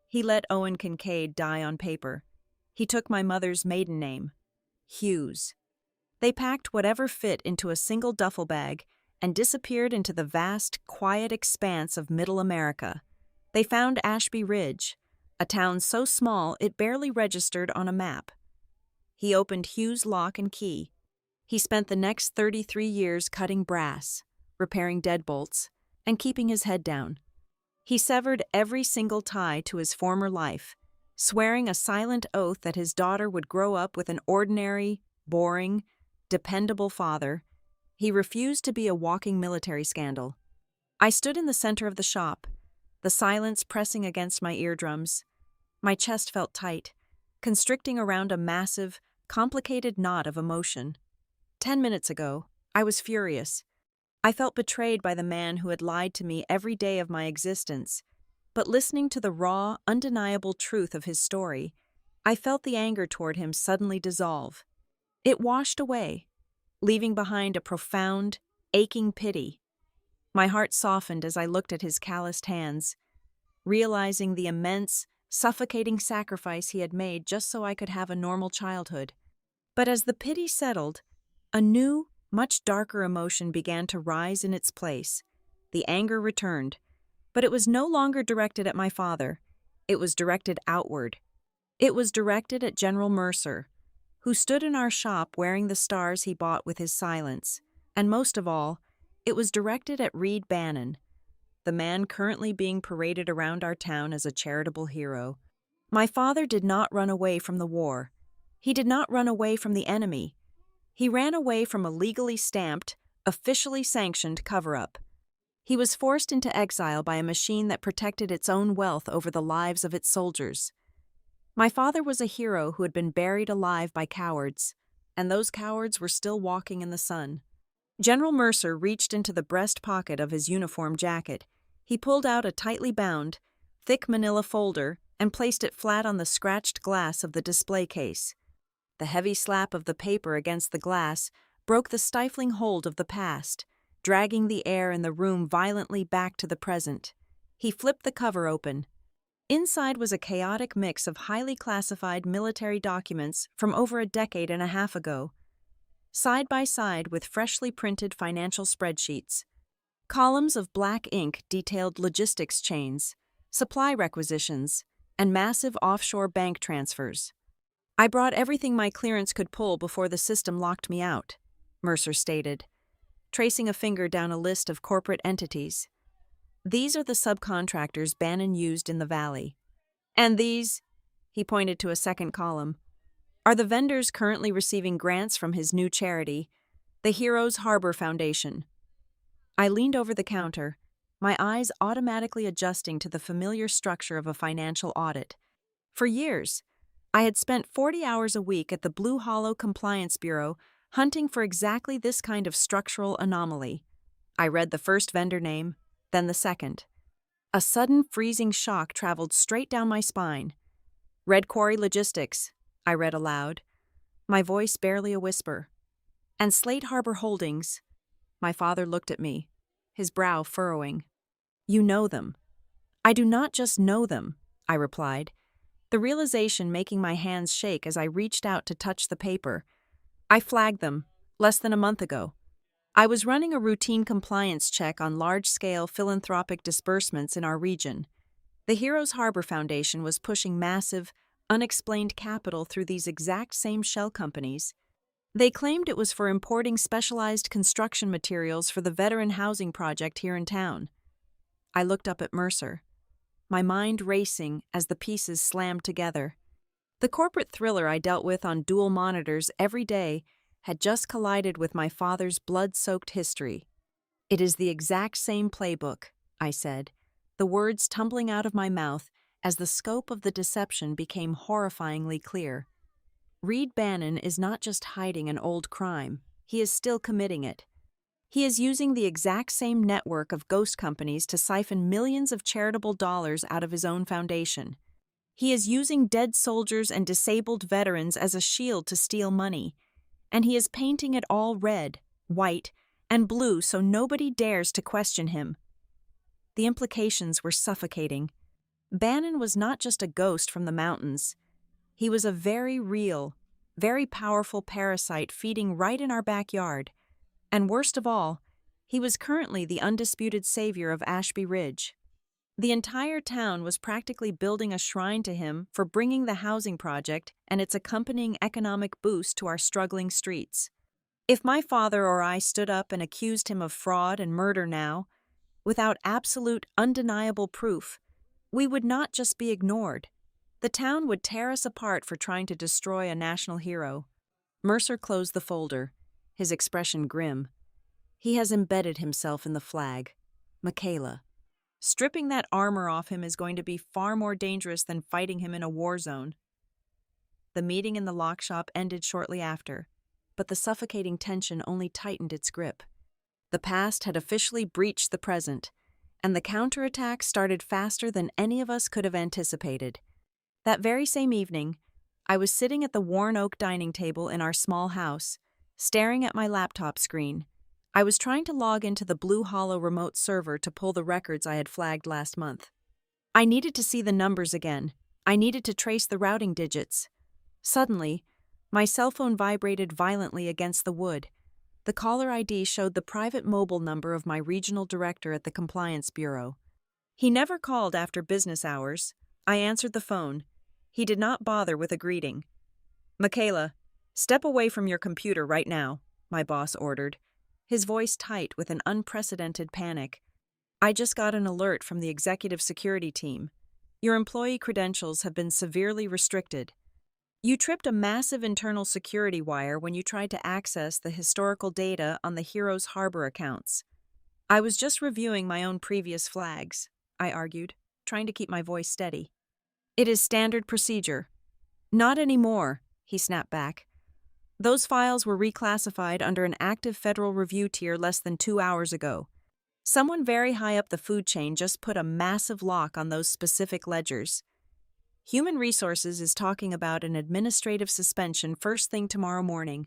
He let Owen Kincaid die on paper. He took my mother's maiden name, Hughes. They packed whatever fit into a single duffel bag and disappeared into the vast, quiet expanse of Middle America. They found Ashby Ridge, a town so small it barely registered on a map. He opened Hughes' lock and key. He spent the next 33 years cutting brass, repairing deadbolts, and keeping his head down. He severed every single tie to his former life, swearing a silent oath that his daughter would grow up with an ordinary, boring, dependable father. He refused to be a walking military scandal. I stood in the center of the shop, the silence pressing against my eardrums. My chest felt tight, constricting around a massive, complicated knot of emotion. 10 minutes ago, I was furious. I felt betrayed by the man who had lied to me every day of my existence. But listening to the raw, undeniable truth of his story, I felt the anger toward him suddenly dissolve. It washed away, leaving behind a profound, aching pity. My heart softened as I looked at his calloused hands, realizing the immense, suffocating sacrifice he had made just so I could have a normal childhood. But as the pity settled, a new, much darker emotion began to rise in its place. The anger returned, but it was no longer directed at my father. It was directed outward. It was directed at General Mercer, who stood in our shop wearing the stars he bought with his silence. And most of all, it was directed at Reed Bannon, the man currently being paraded around our town as a charitable hero. My father did not run away from the war. He did not run away from the enemy. He ran away from a legally stamped, officially sanctioned cover-up. He was forced into exile by a machine that protected its own wealth over the lives of its soldiers. My father was a hero who had been buried alive by cowards, and those cowards were still walking in the sun. General Mercer reached into the breast pocket of his uniform jacket. He pulled out a tightly bound, thick manila folder and placed it flat on the scratched glass of the display case. The heavy slap of the paper against the glass broke the stifling hold of the past, dragging the air in the room violently back to the present. He flipped the cover open. Inside was a chaotic mix of highly classified military documents from over a decade and a half ago, side by side with freshly printed financial spreadsheets. Columns of black ink detailed logistics chains, supply requisitions, and massive offshore bank transfers. "I brought everything my clearance could pull before the system locked me out," Mercer stated, tracing a finger down a list of corporate entities. "These are the subcontractors Bannon used in the valley. And these," he pointed to a second column, "are the vendors currently receiving grants from his new charity, the Heroes Harbor Foundation." I leaned over the counter, my eyes automatically adjusting to the familiar structure of a financial audit. For years, I had spent 40 hours a week at the Blue Hollow Compliance Bureau hunting for exactly this kind of structural anomaly. I read the first vendor name, then the second. A sudden freezing shock traveled straight down my spine. "Red Quarry Logistics," I read aloud, my voice barely a whisper. "And Slate Harbor Holdings." My father looked at me, his brow furrowing. "You know them." "I do not just know them," I replied, the realization making my hands shake as I reached out to touch the paper. "I flagged them, less than a month ago. I was running a routine compliance check on large-scale philanthropic disbursements in our region. The Heroes Harbor Foundation was pushing massive, unexplained capital through these exact same shell companies. They claimed it was for importing specialized construction materials for the veteran housing project here in town." I looked up at Mercer, my mind racing as the pieces slammed together. The corporate thriller I dealt with on dual monitors every day had just collided with my father's blood-soaked history. "It is the exact same playbook," I said, the words tumbling out of my mouth as the scope of the deception became horrifyingly clear. Reed Bannon is not just hiding an old crime, he is still committing it. He is using the exact same network of ghost companies to siphon millions of charitable dollars out of his own foundation. He is using dead soldiers and disabled veterans as a shield to steal money, and he is painting it all red, white, and blue so nobody dares to question him. The implications were suffocating. Bannon was not just a ghost from the mountains. He was a very real, very powerful parasite feeding right in our backyard. And worst of all, he was currently the undisputed savior of Ashby Ridge. The entire town was practically building a shrine to him for bringing the housing project and its accompanying economic boost to our struggling streets. If my father or I stood up and accused him of fraud and murder now, without absolute, undeniable proof, we would not just be ignored. The town would tear us apart for trying to destroy a national hero. Mercer closed the folder, his expression grim. He has embedded himself in the flag. Michaela. Stripping that armor off him is going to be far more dangerous than fighting him in a war zone. The meeting in the lock shop ended shortly after. but the suffocating tension only tightened its grip. The past had officially breached the present, and the counterattack started faster than any of us could have anticipated. That very same evening, I was sitting at the worn oak dining table in our small house, staring at my laptop screen. I was trying to log into the Blue Hollow remote server to pull the records I had flagged last month. I needed to see the numbers again. I needed to trace the routing digits. Suddenly, my cell phone vibrated violently against the wood. The caller ID showed the private mobile number of my regional director at the Compliance Bureau. He never called after business hours. I answered the phone. He did not bother with a greeting. "Michaela, step away from your computer right now," my boss ordered, his voice tight with an unprecedented panic. "I just got an alert from the executive security team. Your employee credentials have been severely restricted. You tripped a massive internal security wire when you tried to access the historical data on the Heroes Harbor accounts." "I was just reviewing my own previous flags," I argued, trying to keep my voice steady. "It is standard procedure." "Not anymore," he snapped back. "Those files were reclassified under an active federal review tier less than 2 hours ago. Someone very high up the food chain just put a massive lock on those specific ledgers. Human Resources is talking about an administrative suspension first thing tomorrow morning.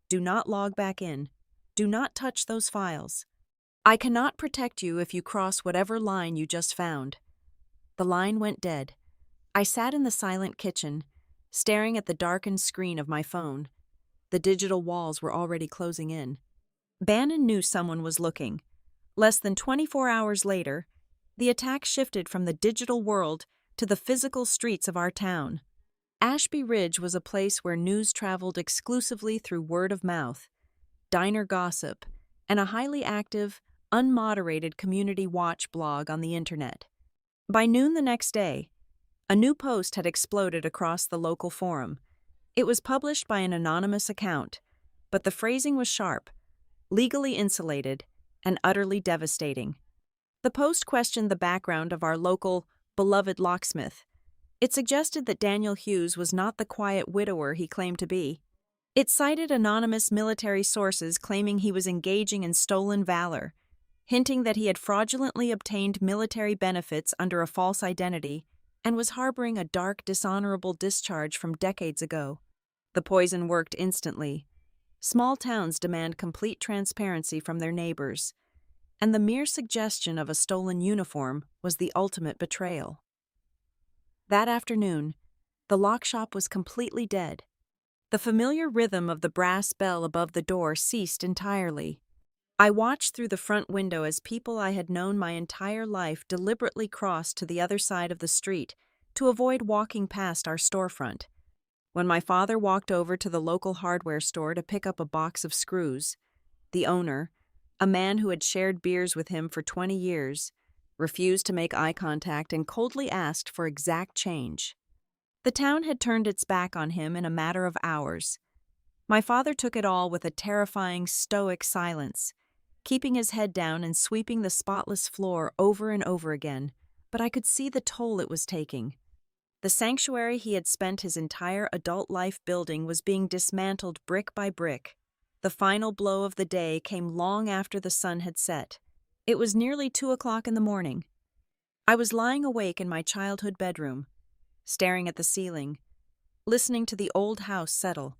Do not log back in. Do not touch those files. I cannot protect you if you cross whatever line you just found." The line went dead. I sat in the silent kitchen, staring at the darkened screen of my phone. The digital walls were already closing in. Bannon knew someone was looking. Less than 24 hours later, the attack shifted from the digital world to the physical streets of our town. Ashby Ridge was a place where news traveled exclusively through word of mouth, diner gossip, and a highly active, unmoderated community watch blog on the internet. By noon the next day, a new post had exploded across the local forum. It was published by an anonymous account, but the phrasing was sharp, legally insulated, and utterly devastating. The post questioned the background of our local, beloved locksmith. It suggested that Daniel Hughes was not the quiet widower he claimed to be. It cited anonymous military sources claiming he was engaging in stolen valor, hinting that he had fraudulently obtained military benefits under a false identity and was harboring a dark, dishonorable discharge from decades ago. The poison worked instantly. Small towns demand complete transparency from their neighbors, and the mere suggestion of a stolen uniform was the ultimate betrayal. That afternoon, the lock shop was completely dead. The familiar rhythm of the brass bell above the door ceased entirely. I watched through the front window as people I had known my entire life deliberately crossed to the other side of the street to avoid walking past our storefront. When my father walked over to the local hardware store to pick up a box of screws, the owner, a man who had shared beers with him for 20 years, refused to make eye contact and coldly asked for exact change. The town had turned its back on him in a matter of hours. My father took it all with a terrifying, stoic silence, keeping his head down and sweeping the spotless floor over and over again, but I could see the toll it was taking. The sanctuary he had spent his entire adult life building was being dismantled brick by brick. The final blow of the day came long after the sun had set. It was nearly 2 o'clock in the morning. I was lying awake in my childhood bedroom, staring at the ceiling, listening to the old house settle.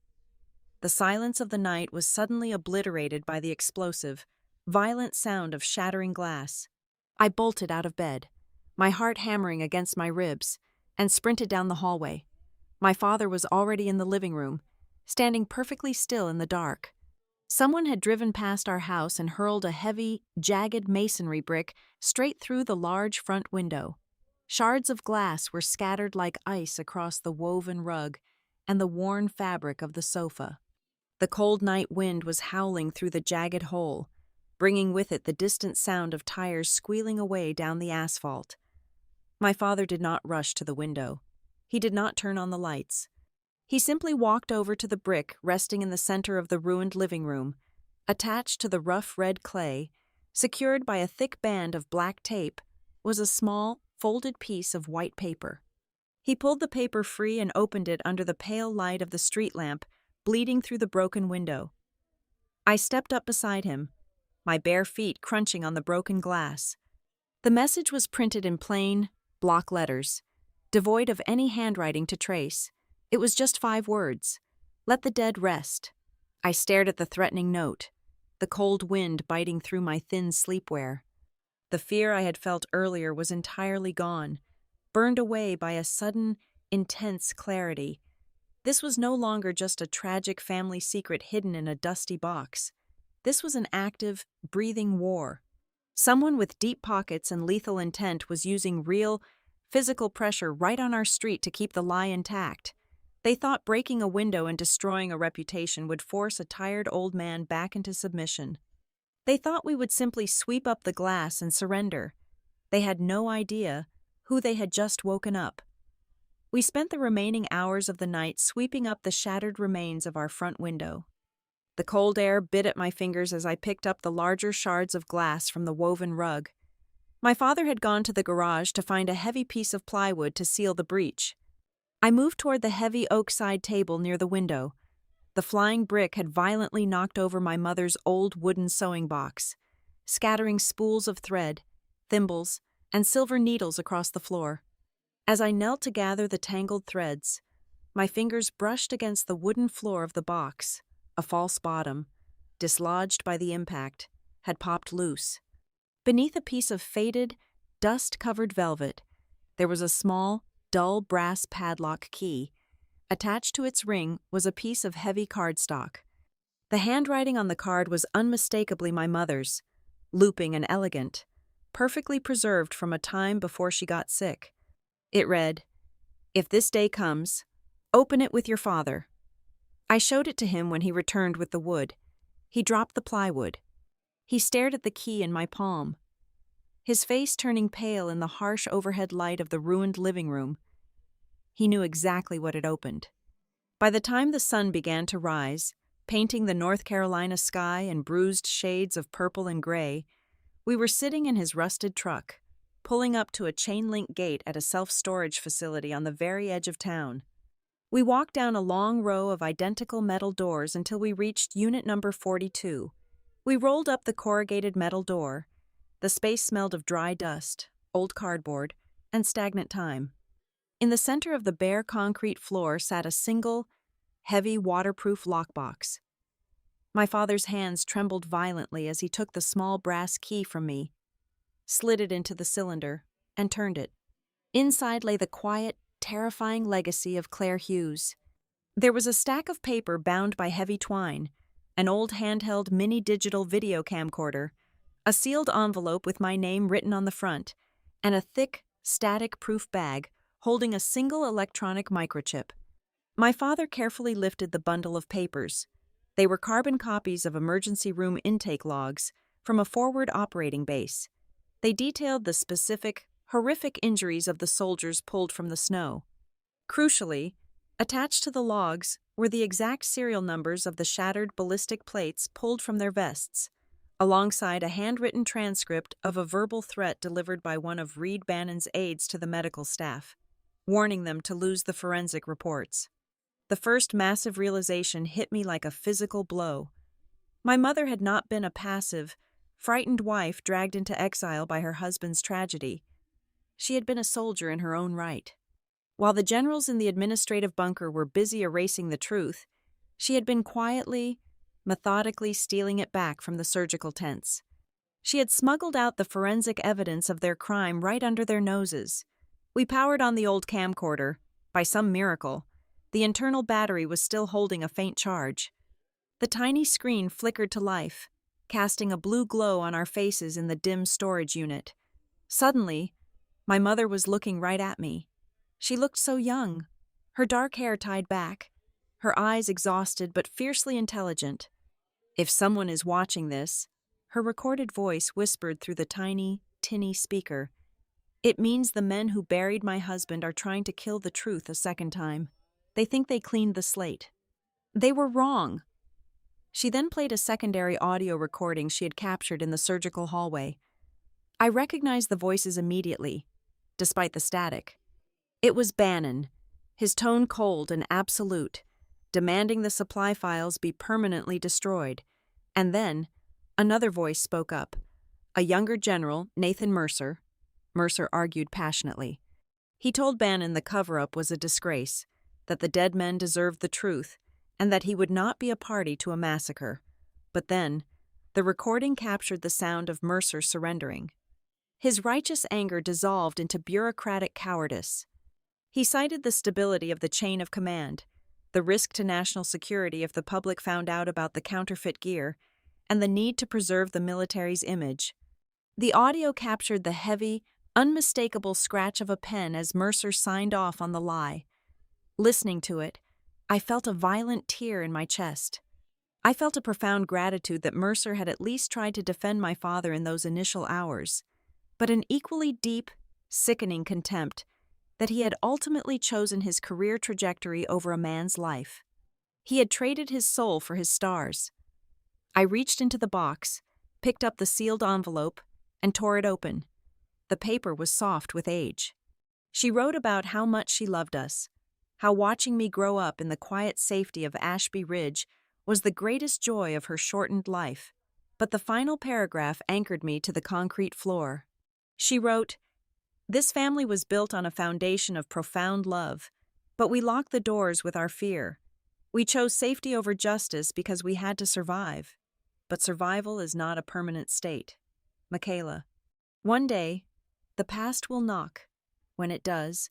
The silence of the night was suddenly obliterated by the explosive, violent sound of shattering glass. I bolted out of bed, my heart hammering against my ribs, and sprinted down the hallway. My father was already in the living room, standing perfectly still in the dark. Someone had driven past our house and hurled a heavy, jagged masonry brick straight through the large front window. Shards of glass were scattered like ice across the woven rug and the worn fabric of the sofa. The cold night wind was howling through the jagged hole, bringing with it the distant sound of tires squealing away down the asphalt. My father did not rush to the window. He did not turn on the lights. He simply walked over to the brick resting in the center of the ruined living room. Attached to the rough red clay, secured by a thick band of black tape, was a small, folded piece of white paper. He pulled the paper free and opened it under the pale light of the street lamp, bleeding through the broken window. I stepped up beside him, my bare feet crunching on the broken glass. The message was printed in plain, block letters, devoid of any handwriting to trace. It was just 5 words. "Let the dead rest." I stared at the threatening note, the cold wind biting through my thin sleepwear. The fear I had felt earlier was entirely gone, burned away by a sudden, intense clarity. This was no longer just a tragic family secret hidden in a dusty box. This was an active, breathing war. Someone with deep pockets and lethal intent was using real, physical pressure right on our street to keep the lie intact. They thought breaking a window and destroying a reputation would force a tired old man back into submission. They thought we would simply sweep up the glass and surrender. They had no idea who they had just woken up. We spent the remaining hours of the night sweeping up the shattered remains of our front window. The cold air bit at my fingers as I picked up the larger shards of glass from the woven rug. My father had gone to the garage to find a heavy piece of plywood to seal the breach. I moved toward the heavy oak side table near the window. The flying brick had violently knocked over my mother's old wooden sewing box, scattering spools of thread, thimbles, and silver needles across the floor. As I knelt to gather the tangled threads, my fingers brushed against the wooden floor of the box. A false bottom, dislodged by the impact, had popped loose. Beneath a piece of faded, dust-covered velvet, there was a small, dull brass padlock key. Attached to its ring was a piece of heavy cardstock. The handwriting on the card was unmistakably my mother's, looping and elegant, perfectly preserved from a time before she got sick. It read, "If this day comes, open it with your father." I showed it to him when he returned with the wood. He dropped the plywood. He stared at the key in my palm, his face turning pale in the harsh overhead light of the ruined living room. He knew exactly what it opened. By the time the sun began to rise, painting the North Carolina sky in bruised shades of purple and gray, we were sitting in his rusted truck, pulling up to a chain-link gate at a self-storage facility on the very edge of town. We walked down a long row of identical metal doors until we reached unit number 42. We rolled up the corrugated metal door. The space smelled of dry dust, old cardboard, and stagnant time. In the center of the bare concrete floor sat a single, heavy, waterproof lockbox. My father's hands trembled violently as he took the small brass key from me, slid it into the cylinder, and turned it. Inside lay the quiet, terrifying legacy of Claire Hughes. There was a stack of paper bound by heavy twine, an old handheld mini-digital video camcorder, a sealed envelope with my name written on the front, and a thick, static-proof bag holding a single electronic microchip. My father carefully lifted the bundle of papers. They were carbon copies of emergency room intake logs from a forward operating base. They detailed the specific, horrific injuries of the soldiers pulled from the snow. Crucially, attached to the logs were the exact serial numbers of the shattered ballistic plates pulled from their vests, alongside a handwritten transcript of a verbal threat delivered by one of Reed Bannon's aides to the medical staff, warning them to lose the forensic reports. The first massive realization hit me like a physical blow. My mother had not been a passive, frightened wife dragged into exile by her husband's tragedy. She had been a soldier in her own right. While the generals in the administrative bunker were busy erasing the truth, she had been quietly, methodically stealing it back from the surgical tents. She had smuggled out the forensic evidence of their crime right under their noses. We powered on the old camcorder. By some miracle, the internal battery was still holding a faint charge. The tiny screen flickered to life, casting a blue glow on our faces in the dim storage unit. Suddenly, my mother was looking right at me. She looked so young, her dark hair tied back, her eyes exhausted but fiercely intelligent. "If someone is watching this," her recorded voice whispered through the tiny, tinny speaker, "it means the men who buried my husband are trying to kill the truth a second time. They think they cleaned the slate. They were wrong." She then played a secondary audio recording she had captured in the surgical hallway. I recognized the voices immediately, despite the static. It was Bannon, his tone cold and absolute, demanding the supply files be permanently destroyed. And then, another voice spoke up. A younger general, Nathan Mercer. Mercer argued passionately. He told Bannon the cover-up was a disgrace, that the dead men deserved the truth, and that he would not be a party to a massacre. But then, the recording captured the sound of Mercer surrendering. His righteous anger dissolved into bureaucratic cowardice. He cited the stability of the chain of command, the risk to national security if the public found out about the counterfeit gear, and the need to preserve the military's image. The audio captured the heavy, unmistakable scratch of a pen as Mercer signed off on the lie. Listening to it, I felt a violent tear in my chest. I felt a profound gratitude that Mercer had at least tried to defend my father in those initial hours, but an equally deep, sickening contempt that he had ultimately chosen his career trajectory over a man's life. He had traded his soul for his stars. I reached into the box, picked up the sealed envelope, and tore it open. The paper was soft with age. She wrote about how much she loved us, how watching me grow up in the quiet safety of Ashby Ridge was the greatest joy of her shortened life. But the final paragraph anchored me to the concrete floor. She wrote, "This family was built on a foundation of profound love, but we locked the doors with our fear. We chose safety over justice because we had to survive. But survival is not a permanent state. Michaela, one day, the past will knock. When it does,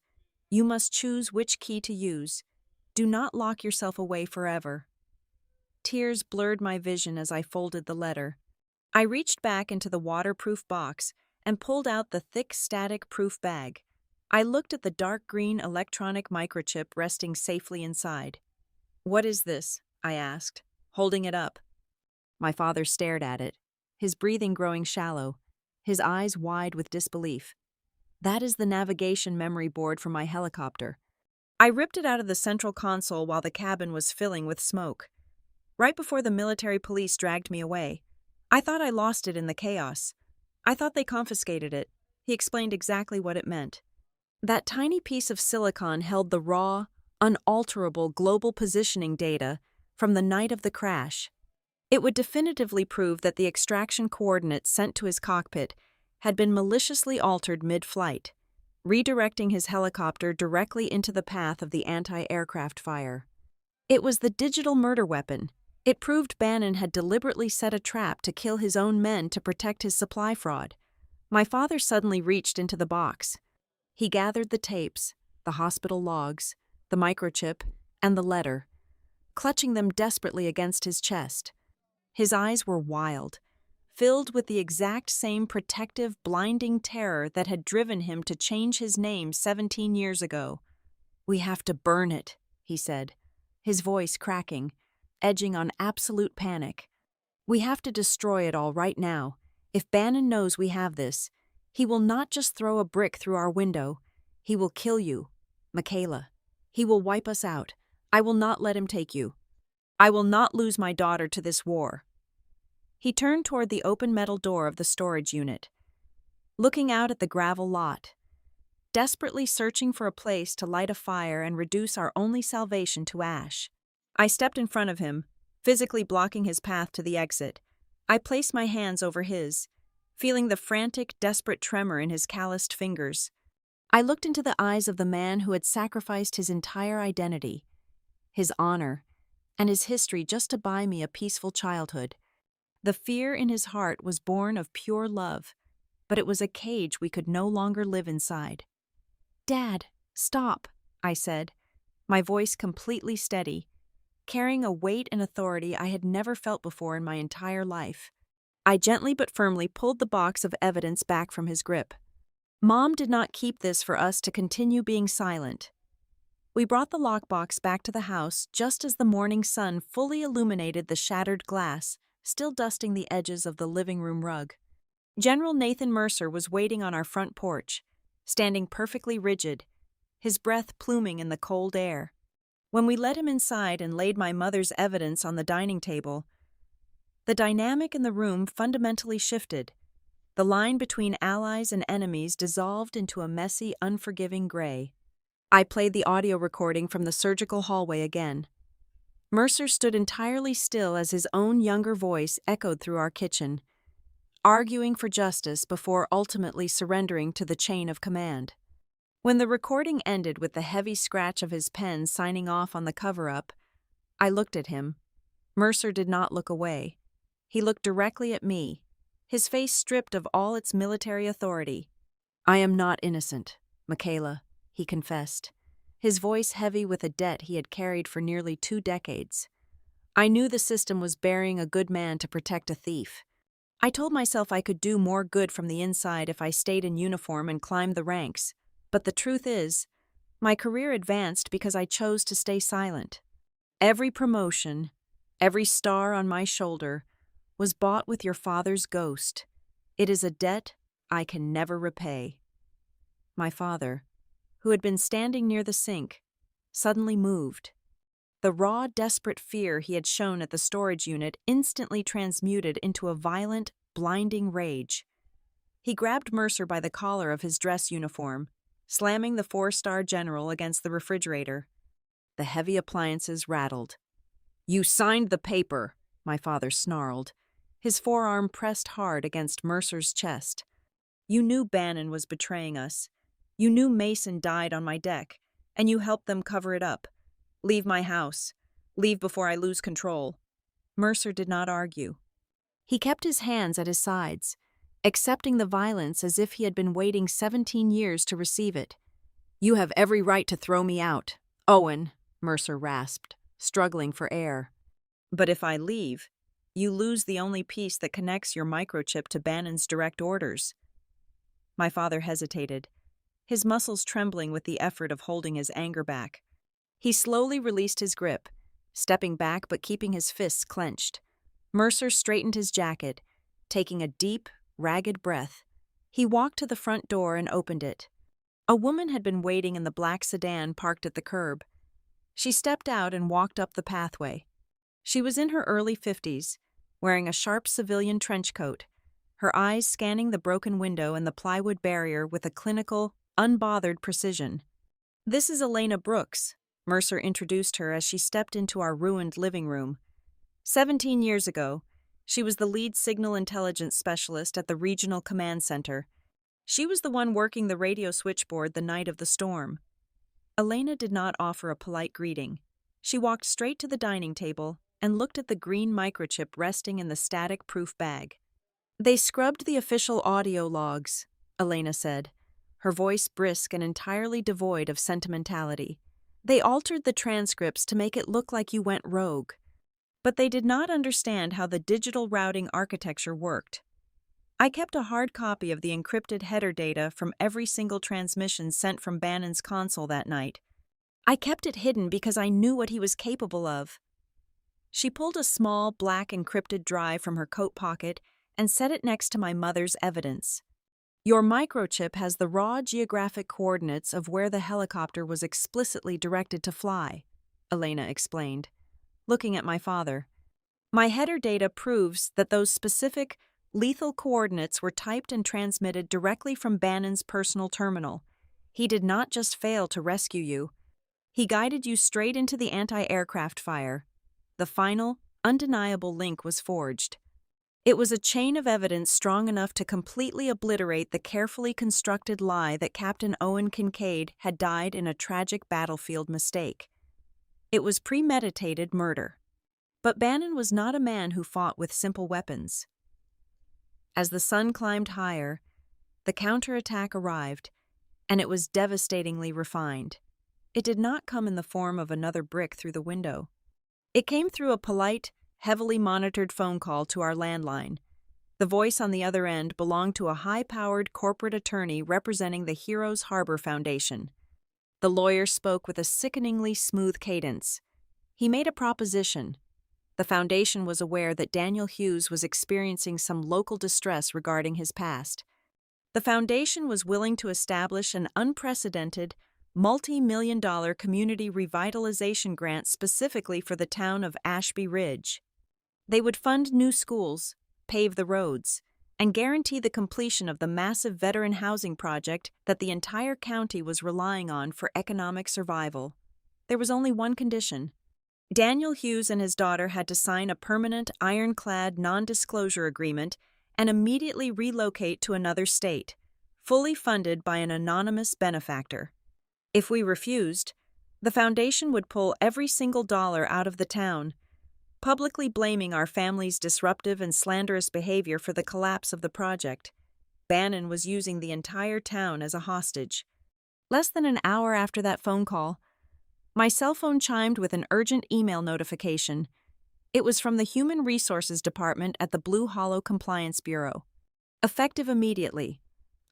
you must choose which key to use. Do not lock yourself away forever." Tears blurred my vision as I folded the letter. I reached back into the waterproof box and pulled out the thick static-proof bag. I looked at the dark green electronic microchip resting safely inside. "What is this?" I asked, holding it up. My father stared at it, his breathing growing shallow, his eyes wide with disbelief. "That is the navigation memory board from my helicopter." I ripped it out of the central console while the cabin was filling with smoke. Right before the military police dragged me away, I thought I lost it in the chaos. I thought they confiscated it. He explained exactly what it meant. That tiny piece of silicon held the raw, unalterable global positioning data from the night of the crash. It would definitively prove that the extraction coordinates sent to his cockpit had been maliciously altered mid-flight, redirecting his helicopter directly into the path of the anti-aircraft fire. It was the digital murder weapon. It proved Bannon had deliberately set a trap to kill his own men to protect his supply fraud. My father suddenly reached into the box. He gathered the tapes, the hospital logs, the microchip, and the letter, clutching them desperately against his chest. His eyes were wild, filled with the exact same protective, blinding terror that had driven him to change his name 17 years ago. "We have to burn it," he said, his voice cracking, edging on absolute panic. "We have to destroy it all right now. If Bannon knows we have this, he will not just throw a brick through our window. He will kill you, Michaela. He will wipe us out. I will not let him take you. I will not lose my daughter to this war." He turned toward the open metal door of the storage unit, looking out at the gravel lot, desperately searching for a place to light a fire and reduce our only salvation to ash. I stepped in front of him, physically blocking his path to the exit. I placed my hands over his, feeling the frantic, desperate tremor in his calloused fingers. I looked into the eyes of the man who had sacrificed his entire identity, his honor, and his history just to buy me a peaceful childhood. The fear in his heart was born of pure love, but it was a cage we could no longer live inside. "Dad, stop," I said, my voice completely steady, carrying a weight and authority I had never felt before in my entire life. I gently but firmly pulled the box of evidence back from his grip. Mom did not keep this for us to continue being silent. We brought the lockbox back to the house just as the morning sun fully illuminated the shattered glass, still dusting the edges of the living room rug. General Nathan Mercer was waiting on our front porch, standing perfectly rigid, his breath pluming in the cold air. When we let him inside and laid my mother's evidence on the dining table, the dynamic in the room fundamentally shifted. The line between allies and enemies dissolved into a messy, unforgiving gray. I played the audio recording from the surgical hallway again. Mercer stood entirely still as his own younger voice echoed through our kitchen, arguing for justice before ultimately surrendering to the chain of command. When the recording ended with the heavy scratch of his pen signing off on the cover-up, I looked at him. Mercer did not look away. He looked directly at me, his face stripped of all its military authority. "I am not innocent, Michaela," he confessed, his voice heavy with a debt he had carried for nearly 2 decades. "I knew the system was burying a good man to protect a thief. I told myself I could do more good from the inside if I stayed in uniform and climbed the ranks, but the truth is, my career advanced because I chose to stay silent. Every promotion, every star on my shoulder, was bought with your father's ghost. It is a debt I can never repay." My father, who had been standing near the sink, suddenly moved. The raw, desperate fear he had shown at the storage unit instantly transmuted into a violent, blinding rage. He grabbed Mercer by the collar of his dress uniform, slamming the 4-star general against the refrigerator. The heavy appliances rattled. "You signed the paper," my father snarled, his forearm pressed hard against Mercer's chest. "You knew Bannon was betraying us. You knew Mason died on my deck, and you helped them cover it up. Leave my house. Leave before I lose control." Mercer did not argue. He kept his hands at his sides, accepting the violence as if he had been waiting 17 years to receive it. "You have every right to throw me out, Owen," Mercer rasped, struggling for air. "But if I leave, you lose the only piece that connects your microchip to Bannon's direct orders." My father hesitated, his muscles trembling with the effort of holding his anger back. He slowly released his grip, stepping back but keeping his fists clenched. Mercer straightened his jacket, taking a deep, ragged breath. He walked to the front door and opened it. A woman had been waiting in the black sedan parked at the curb. She stepped out and walked up the pathway. She was in her early 50s, wearing a sharp civilian trench coat, her eyes scanning the broken window and the plywood barrier with a clinical, unbothered precision. "This is Elena Brooks," Mercer introduced her as she stepped into our ruined living room. 17 years ago, she was the lead signal intelligence specialist at the Regional Command Center. She was the one working the radio switchboard the night of the storm. Elena did not offer a polite greeting. She walked straight to the dining table and looked at the green microchip resting in the static-proof bag. "They scrubbed the official audio logs," Elena said, her voice brisk and entirely devoid of sentimentality. "They altered the transcripts to make it look like you went rogue. But they did not understand how the digital routing architecture worked. I kept a hard copy of the encrypted header data from every single transmission sent from Bannon's console that night. I kept it hidden because I knew what he was capable of." She pulled a small, black encrypted drive from her coat pocket and set it next to my mother's evidence. "Your microchip has the raw geographic coordinates of where the helicopter was explicitly directed to fly," Elena explained, looking at my father. "My header data proves that those specific, lethal coordinates were typed and transmitted directly from Bannon's personal terminal. He did not just fail to rescue you. He guided you straight into the anti-aircraft fire. The final, undeniable link was forged. It was a chain of evidence strong enough to completely obliterate the carefully constructed lie that Captain Owen Kincaid had died in a tragic battlefield mistake. It was premeditated murder. But Bannon was not a man who fought with simple weapons." As the sun climbed higher, the counterattack arrived, and it was devastatingly refined. It did not come in the form of another brick through the window. It came through a polite, heavily monitored phone call to our landline. The voice on the other end belonged to a high-powered corporate attorney representing the Heroes Harbor Foundation. The lawyer spoke with a sickeningly smooth cadence. He made a proposition. The foundation was aware that Daniel Hughes was experiencing some local distress regarding his past. The foundation was willing to establish an unprecedented, multi-million-dollar community revitalization grant specifically for the town of Ashby Ridge. They would fund new schools, pave the roads, and guarantee the completion of the massive veteran housing project that the entire county was relying on for economic survival. There was only one condition. Daniel Hughes and his daughter had to sign a permanent, ironclad non-disclosure agreement and immediately relocate to another state, fully funded by an anonymous benefactor. If we refused, the foundation would pull every single dollar out of the town, publicly blaming our family's disruptive and slanderous behavior for the collapse of the project. Bannon was using the entire town as a hostage. Less than an hour after that phone call, my cell phone chimed with an urgent email notification. It was from the Human Resources Department at the Blue Hollow Compliance Bureau. Effective immediately,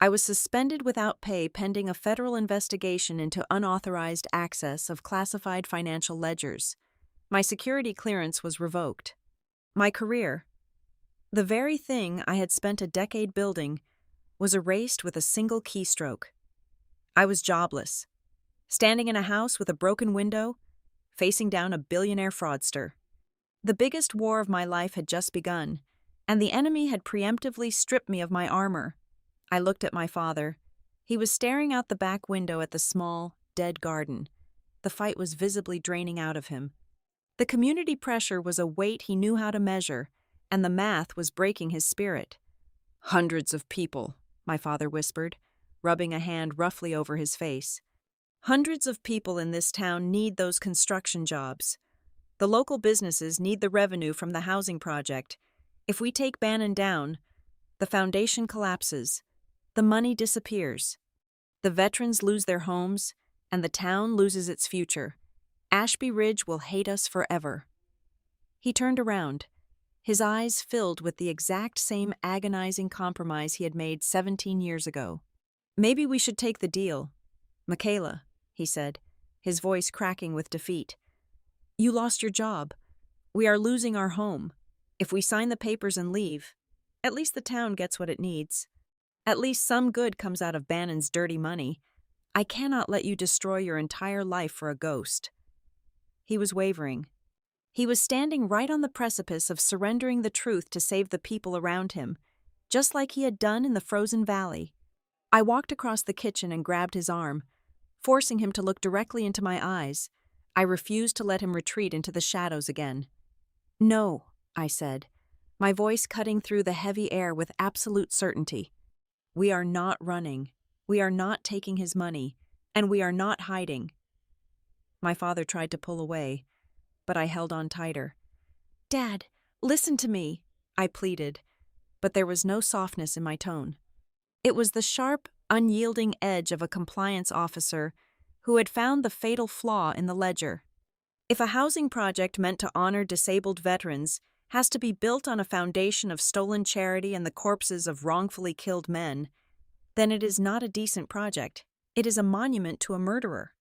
I was suspended without pay pending a federal investigation into unauthorized access of classified financial ledgers. My security clearance was revoked. My career, the very thing I had spent a decade building, was erased with a single keystroke. I was jobless, standing in a house with a broken window, facing down a billionaire fraudster. The biggest war of my life had just begun, and the enemy had preemptively stripped me of my armor. I looked at my father. He was staring out the back window at the small, dead garden. The fight was visibly draining out of him. The community pressure was a weight he knew how to measure, and the math was breaking his spirit. "Hundreds of people," my father whispered, rubbing a hand roughly over his face. "Hundreds of people in this town need those construction jobs. The local businesses need the revenue from the housing project. If we take Bannon down, the foundation collapses. The money disappears. The veterans lose their homes, and the town loses its future. Ashby Ridge will hate us forever." He turned around, his eyes filled with the exact same agonizing compromise he had made 17 years ago. "Maybe we should take the deal. Michaela," he said, his voice cracking with defeat. "You lost your job. We are losing our home. If we sign the papers and leave, at least the town gets what it needs. At least some good comes out of Bannon's dirty money. I cannot let you destroy your entire life for a ghost." He was wavering. He was standing right on the precipice of surrendering the truth to save the people around him, just like he had done in the frozen valley. I walked across the kitchen and grabbed his arm, forcing him to look directly into my eyes. I refused to let him retreat into the shadows again. "No," I said, my voice cutting through the heavy air with absolute certainty. "We are not running. We are not taking his money, and we are not hiding." My father tried to pull away, but I held on tighter. "Dad, listen to me," I pleaded, but there was no softness in my tone. It was the sharp, unyielding edge of a compliance officer who had found the fatal flaw in the ledger. If a housing project meant to honor disabled veterans has to be built on a foundation of stolen charity and the corpses of wrongfully killed men, then it is not a decent project. It is a monument to a murderer.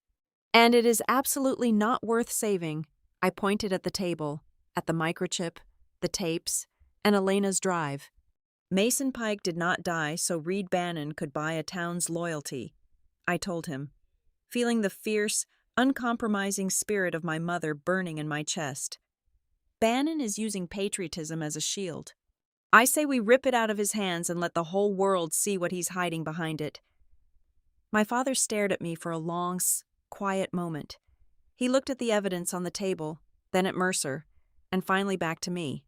And it is absolutely not worth saving. I pointed at the table, at the microchip, the tapes, and Elena's drive. Mason Pike did not die so Reed Bannon could buy a town's loyalty, I told him, feeling the fierce, uncompromising spirit of my mother burning in my chest. Bannon is using patriotism as a shield. I say we rip it out of his hands and let the whole world see what he's hiding behind it. My father stared at me for a long, quiet moment. He looked at the evidence on the table, then at Mercer, and finally back to me.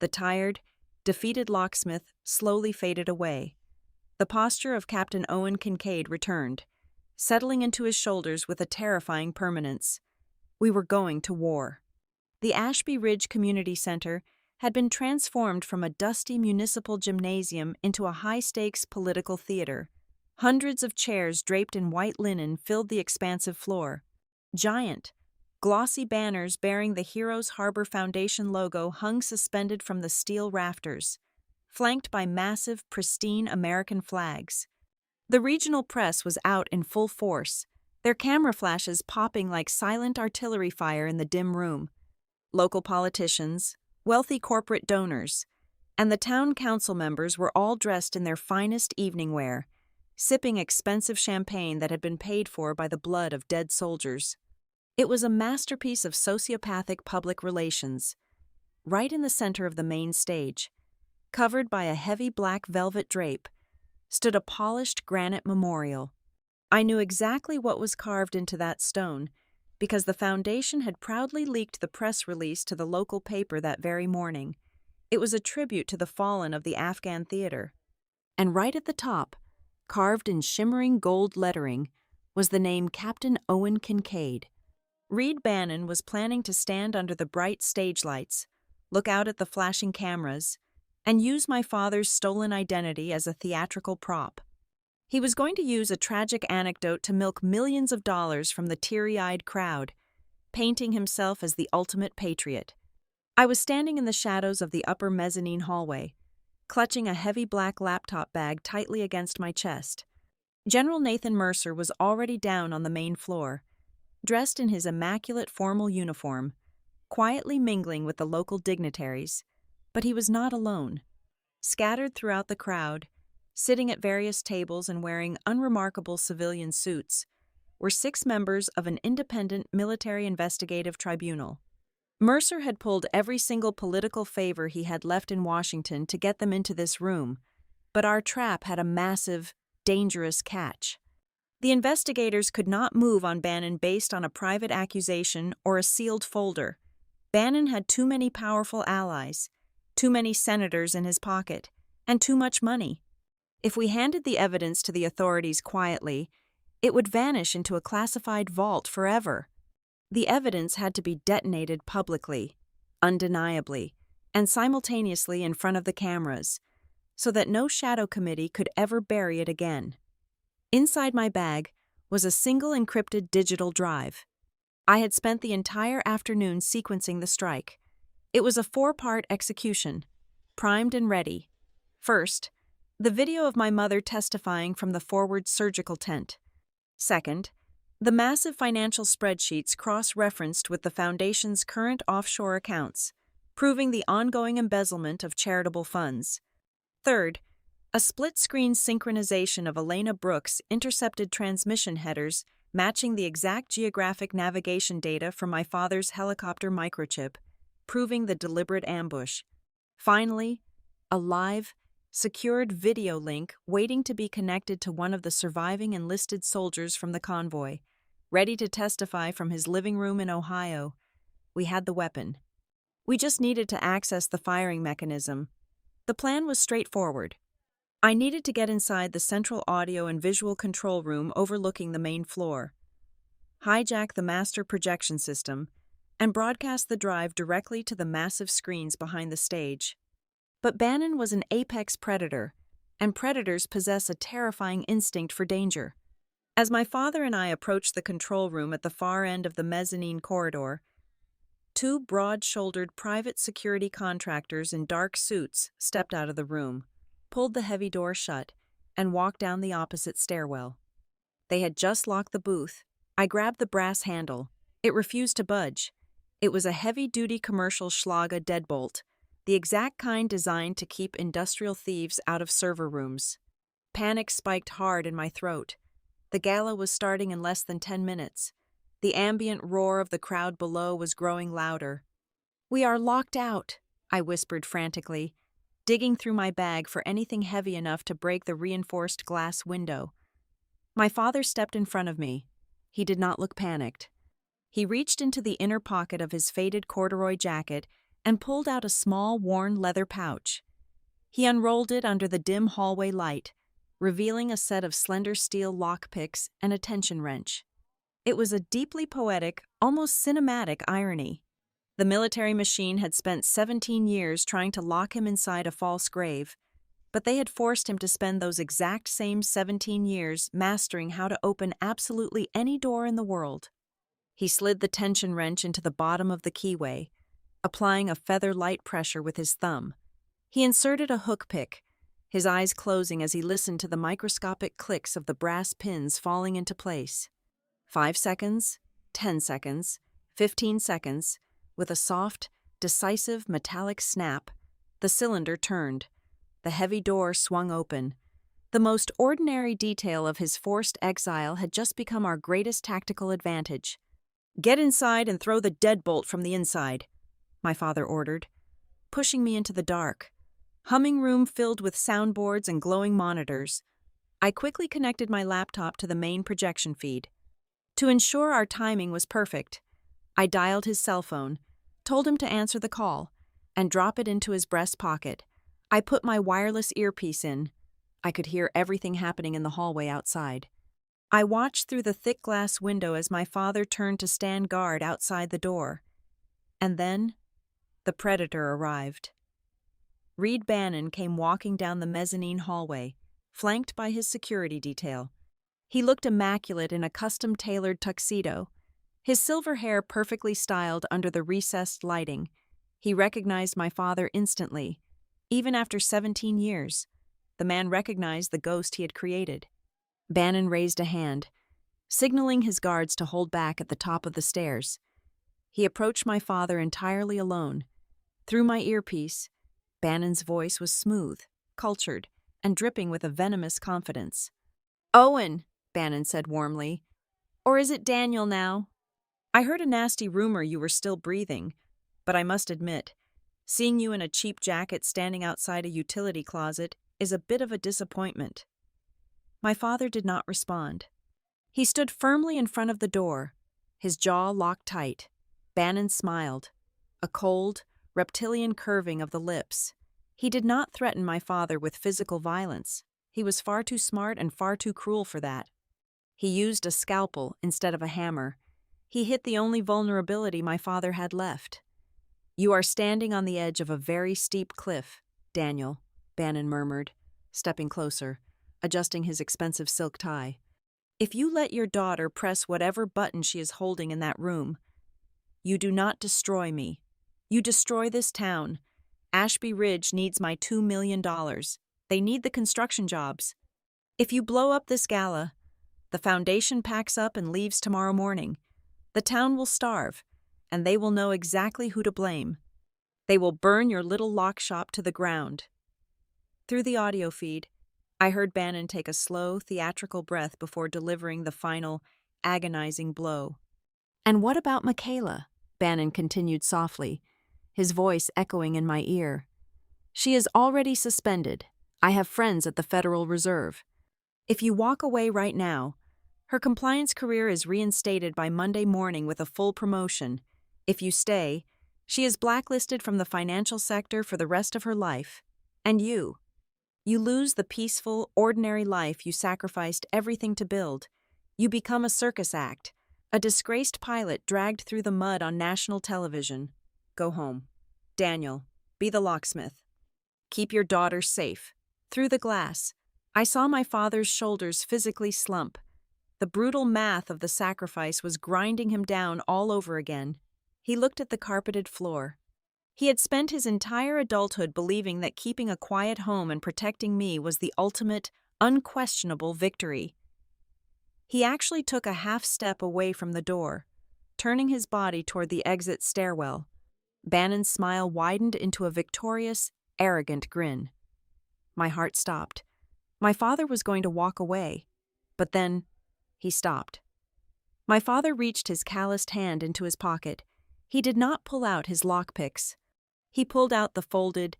The tired, defeated locksmith slowly faded away. The posture of Captain Owen Kincaid returned, settling into his shoulders with a terrifying permanence. We were going to war. The Ashby Ridge Community Center had been transformed from a dusty municipal gymnasium into a high-stakes political theater. Hundreds of chairs draped in white linen filled the expansive floor. Giant, glossy banners bearing the Heroes Harbor Foundation logo hung suspended from the steel rafters, flanked by massive, pristine American flags. The regional press was out in full force, their camera flashes popping like silent artillery fire in the dim room. Local politicians, wealthy corporate donors, and the town council members were all dressed in their finest evening wear, sipping expensive champagne that had been paid for by the blood of dead soldiers. It was a masterpiece of sociopathic public relations. Right in the center of the main stage, covered by a heavy black velvet drape, stood a polished granite memorial. I knew exactly what was carved into that stone, because the Foundation had proudly leaked the press release to the local paper that very morning. It was a tribute to the fallen of the Afghan theater. And right at the top, carved in shimmering gold lettering, was the name Captain Owen Kincaid. Reed Bannon was planning to stand under the bright stage lights, look out at the flashing cameras, and use my father's stolen identity as a theatrical prop. He was going to use a tragic anecdote to milk millions of dollars from the teary-eyed crowd, painting himself as the ultimate patriot. I was standing in the shadows of the upper mezzanine hallway, clutching a heavy black laptop bag tightly against my chest. General Nathan Mercer was already down on the main floor, dressed in his immaculate formal uniform, quietly mingling with the local dignitaries. But he was not alone. Scattered throughout the crowd, sitting at various tables and wearing unremarkable civilian suits, were 6 members of an independent military investigative tribunal. Mercer had pulled every single political favor he had left in Washington to get them into this room, but our trap had a massive, dangerous catch. The investigators could not move on Bannon based on a private accusation or a sealed folder. Bannon had too many powerful allies, too many senators in his pocket, and too much money. If we handed the evidence to the authorities quietly, it would vanish into a classified vault forever. The evidence had to be detonated publicly, undeniably, and simultaneously in front of the cameras, so that no shadow committee could ever bury it again. Inside my bag was a single encrypted digital drive. I had spent the entire afternoon sequencing the strike. It was a 4-part execution, primed and ready. First, the video of my mother testifying from the forward surgical tent. Second, the massive financial spreadsheets cross-referenced with the Foundation's current offshore accounts, proving the ongoing embezzlement of charitable funds. Third, a split-screen synchronization of Elena Brooks' intercepted transmission headers matching the exact geographic navigation data from my father's helicopter microchip, proving the deliberate ambush. Finally, a live, secured video link waiting to be connected to one of the surviving enlisted soldiers from the convoy, ready to testify from his living room in Ohio. We had the weapon. We just needed to access the firing mechanism. The plan was straightforward. I needed to get inside the central audio and visual control room overlooking the main floor, hijack the master projection system, and broadcast the drive directly to the massive screens behind the stage. But Bannon was an apex predator, and predators possess a terrifying instinct for danger. As my father and I approached the control room at the far end of the mezzanine corridor, 2 broad-shouldered private security contractors in dark suits stepped out of the room, pulled the heavy door shut, and walked down the opposite stairwell. They had just locked the booth. I grabbed the brass handle. It refused to budge. It was a heavy-duty commercial Schlager deadbolt, the exact kind designed to keep industrial thieves out of server rooms. Panic spiked hard in my throat. The gala was starting in less than 10 minutes. The ambient roar of the crowd below was growing louder. "We are locked out," I whispered frantically, digging through my bag for anything heavy enough to break the reinforced glass window. My father stepped in front of me. He did not look panicked. He reached into the inner pocket of his faded corduroy jacket and pulled out a small, worn leather pouch. He unrolled it under the dim hallway light, revealing a set of slender steel lockpicks and a tension wrench. It was a deeply poetic, almost cinematic irony. The military machine had spent 17 years trying to lock him inside a false grave, but they had forced him to spend those exact same 17 years mastering how to open absolutely any door in the world. He slid the tension wrench into the bottom of the keyway, applying a feather light pressure with his thumb. He inserted a hook pick, his eyes closing as he listened to the microscopic clicks of the brass pins falling into place. 5 seconds, 10 seconds, 15 seconds, with a soft, decisive metallic snap, the cylinder turned. The heavy door swung open. The most ordinary detail of his forced exile had just become our greatest tactical advantage. "Get inside and throw the deadbolt from the inside," my father ordered, pushing me into the dark. Humming room filled with soundboards and glowing monitors. I quickly connected my laptop to the main projection feed. To ensure our timing was perfect, I dialed his cell phone, told him to answer the call, and drop it into his breast pocket. I put my wireless earpiece in. I could hear everything happening in the hallway outside. I watched through the thick glass window as my father turned to stand guard outside the door. And then, the predator arrived. Reed Bannon came walking down the mezzanine hallway, flanked by his security detail. He looked immaculate in a custom-tailored tuxedo, his silver hair perfectly styled under the recessed lighting. He recognized my father instantly. Even after 17 years, the man recognized the ghost he had created. Bannon raised a hand, signaling his guards to hold back at the top of the stairs. He approached my father entirely alone. Through my earpiece, Bannon's voice was smooth, cultured, and dripping with a venomous confidence. "Owen," Bannon said warmly. "Or is it Daniel now? I heard a nasty rumor you were still breathing, but I must admit, seeing you in a cheap jacket standing outside a utility closet is a bit of a disappointment." My father did not respond. He stood firmly in front of the door, his jaw locked tight. Bannon smiled, a cold, reptilian curving of the lips. He did not threaten my father with physical violence. He was far too smart and far too cruel for that. He used a scalpel instead of a hammer. He hit the only vulnerability my father had left. "You are standing on the edge of a very steep cliff, Daniel," Bannon murmured, stepping closer, adjusting his expensive silk tie. "If you let your daughter press whatever button she is holding in that room, you do not destroy me. You destroy this town. Ashby Ridge needs my $2 million. They need the construction jobs. If you blow up this gala, the foundation packs up and leaves tomorrow morning. The town will starve, and they will know exactly who to blame. They will burn your little lock shop to the ground." Through the audio feed, I heard Bannon take a slow, theatrical breath before delivering the final, agonizing blow. "And what about Michaela?" Bannon continued softly, his voice echoing in my ear. "She is already suspended. I have friends at the Federal Reserve. If you walk away right now, her compliance career is reinstated by Monday morning with a full promotion. If you stay, she is blacklisted from the financial sector for the rest of her life. And you lose the peaceful, ordinary life you sacrificed everything to build. You become a circus act, a disgraced pilot dragged through the mud on national television. Go home. Daniel, be the locksmith. Keep your daughter safe." Through the glass, I saw my father's shoulders physically slump. The brutal math of the sacrifice was grinding him down all over again. He looked at the carpeted floor. He had spent his entire adulthood believing that keeping a quiet home and protecting me was the ultimate, unquestionable victory. He actually took a half step away from the door, turning his body toward the exit stairwell. Bannon's smile widened into a victorious, arrogant grin. My heart stopped. My father was going to walk away, but then he stopped. My father reached his calloused hand into his pocket. He did not pull out his lockpicks. He pulled out the folded,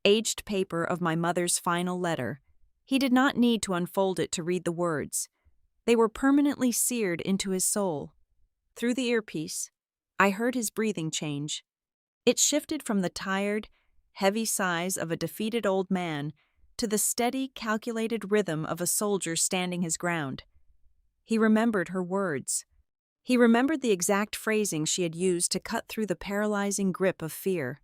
aged paper of my mother's final letter. He did not need to unfold it to read the words. They were permanently seared into his soul. Through the earpiece, I heard his breathing change. It shifted from the tired, heavy sighs of a defeated old man to the steady, calculated rhythm of a soldier standing his ground. He remembered her words. He remembered the exact phrasing she had used to cut through the paralyzing grip of fear.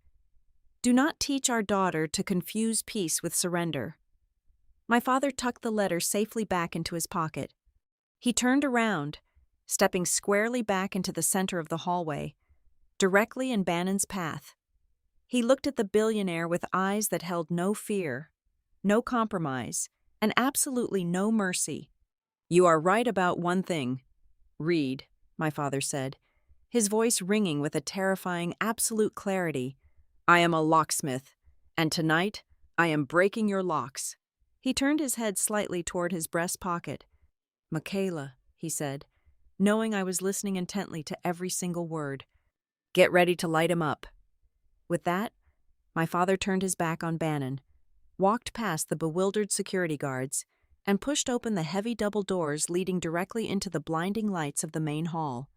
"Do not teach our daughter to confuse peace with surrender." My father tucked the letter safely back into his pocket. He turned around, stepping squarely back into the center of the hallway, directly in Bannon's path. He looked at the billionaire with eyes that held no fear, no compromise, and absolutely no mercy. "You are right about one thing, Reed," my father said, his voice ringing with a terrifying, absolute clarity. "I am a locksmith, and tonight I am breaking your locks." He turned his head slightly toward his breast pocket. "Michaela," he said, knowing I was listening intently to every single word. "Get ready to light him up." With that, my father turned his back on Bannon, walked past the bewildered security guards, and pushed open the heavy double doors leading directly into the blinding lights of the main hall.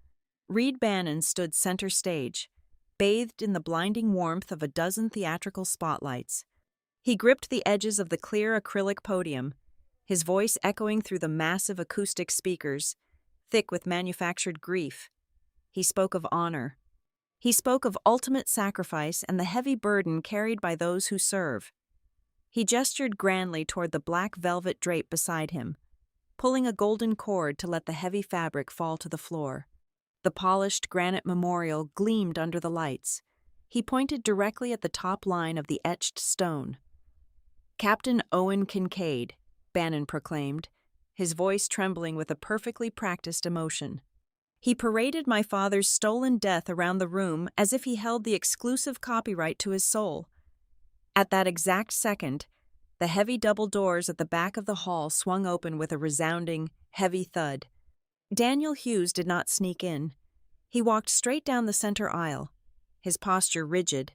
Reed Bannon stood center stage, bathed in the blinding warmth of a dozen theatrical spotlights. He gripped the edges of the clear acrylic podium, his voice echoing through the massive acoustic speakers, thick with manufactured grief. He spoke of honor. He spoke of ultimate sacrifice and the heavy burden carried by those who serve. He gestured grandly toward the black velvet drape beside him, pulling a golden cord to let the heavy fabric fall to the floor. The polished granite memorial gleamed under the lights. He pointed directly at the top line of the etched stone. "Captain Owen Kincaid," Bannon proclaimed, his voice trembling with a perfectly practiced emotion. He paraded my father's stolen death around the room as if he held the exclusive copyright to his soul. At that exact second, the heavy double doors at the back of the hall swung open with a resounding, heavy thud. Daniel Hughes did not sneak in. He walked straight down the center aisle, his posture rigid,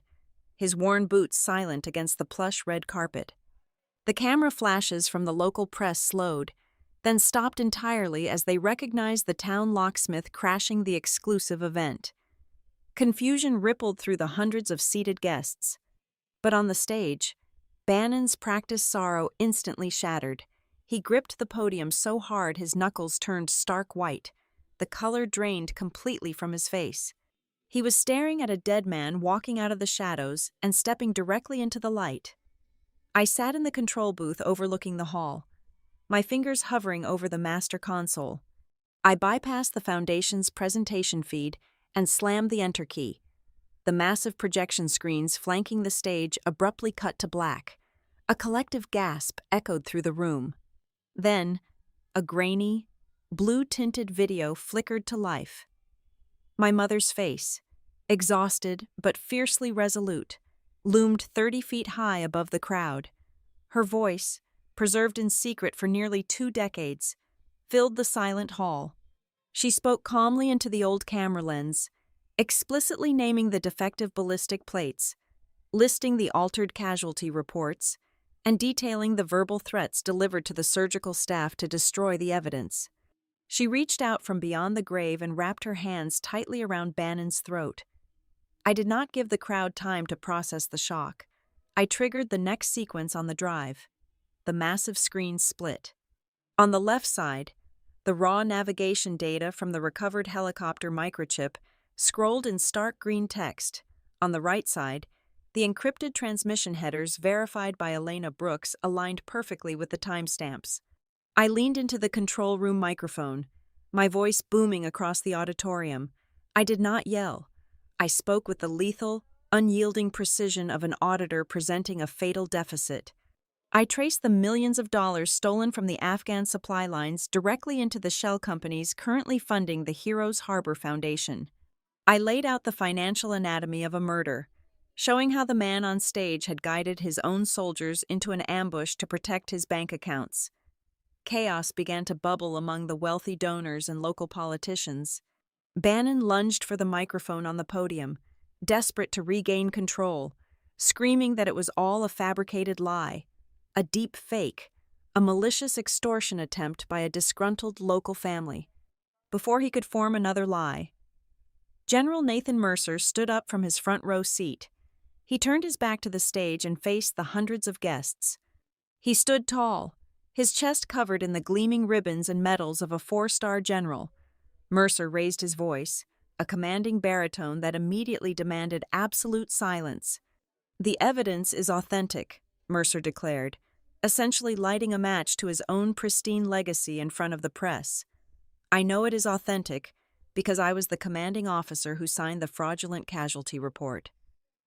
his worn boots silent against the plush red carpet. The camera flashes from the local press slowed, then stopped entirely as they recognized the town locksmith crashing the exclusive event. Confusion rippled through the hundreds of seated guests. But on the stage, Bannon's practiced sorrow instantly shattered. He gripped the podium so hard his knuckles turned stark white. The color drained completely from his face. He was staring at a dead man walking out of the shadows and stepping directly into the light. I sat in the control booth overlooking the hall, my fingers hovering over the master console. I bypassed the Foundation's presentation feed and slammed the enter key. The massive projection screens flanking the stage abruptly cut to black. A collective gasp echoed through the room. Then, a grainy, blue-tinted video flickered to life. My mother's face, exhausted but fiercely resolute, loomed 30 feet high above the crowd. Her voice, preserved in secret for nearly 2 decades, filled the silent hall. She spoke calmly into the old camera lens, explicitly naming the defective ballistic plates, listing the altered casualty reports, and detailing the verbal threats delivered to the surgical staff to destroy the evidence. She reached out from beyond the grave and wrapped her hands tightly around Bannon's throat. I did not give the crowd time to process the shock. I triggered the next sequence on the drive. The massive screen split. On the left side, the raw navigation data from the recovered helicopter microchip scrolled in stark green text. On the right side, the encrypted transmission headers verified by Elena Brooks aligned perfectly with the timestamps. I leaned into the control room microphone, my voice booming across the auditorium. I did not yell. I spoke with the lethal, unyielding precision of an auditor presenting a fatal deficit. I traced the millions of dollars stolen from the Afghan supply lines directly into the shell companies currently funding the Heroes Harbor Foundation. I laid out the financial anatomy of a murder, showing how the man on stage had guided his own soldiers into an ambush to protect his bank accounts. Chaos began to bubble among the wealthy donors and local politicians. Bannon lunged for the microphone on the podium, desperate to regain control, screaming that it was all a fabricated lie, a deep fake, a malicious extortion attempt by a disgruntled local family. Before he could form another lie, General Nathan Mercer stood up from his front row seat. He turned his back to the stage and faced the hundreds of guests. He stood tall, his chest covered in the gleaming ribbons and medals of a 4-star general. Mercer raised his voice, a commanding baritone that immediately demanded absolute silence. "The evidence is authentic," Mercer declared, essentially lighting a match to his own pristine legacy in front of the press. "I know it is authentic because I was the commanding officer who signed the fraudulent casualty report.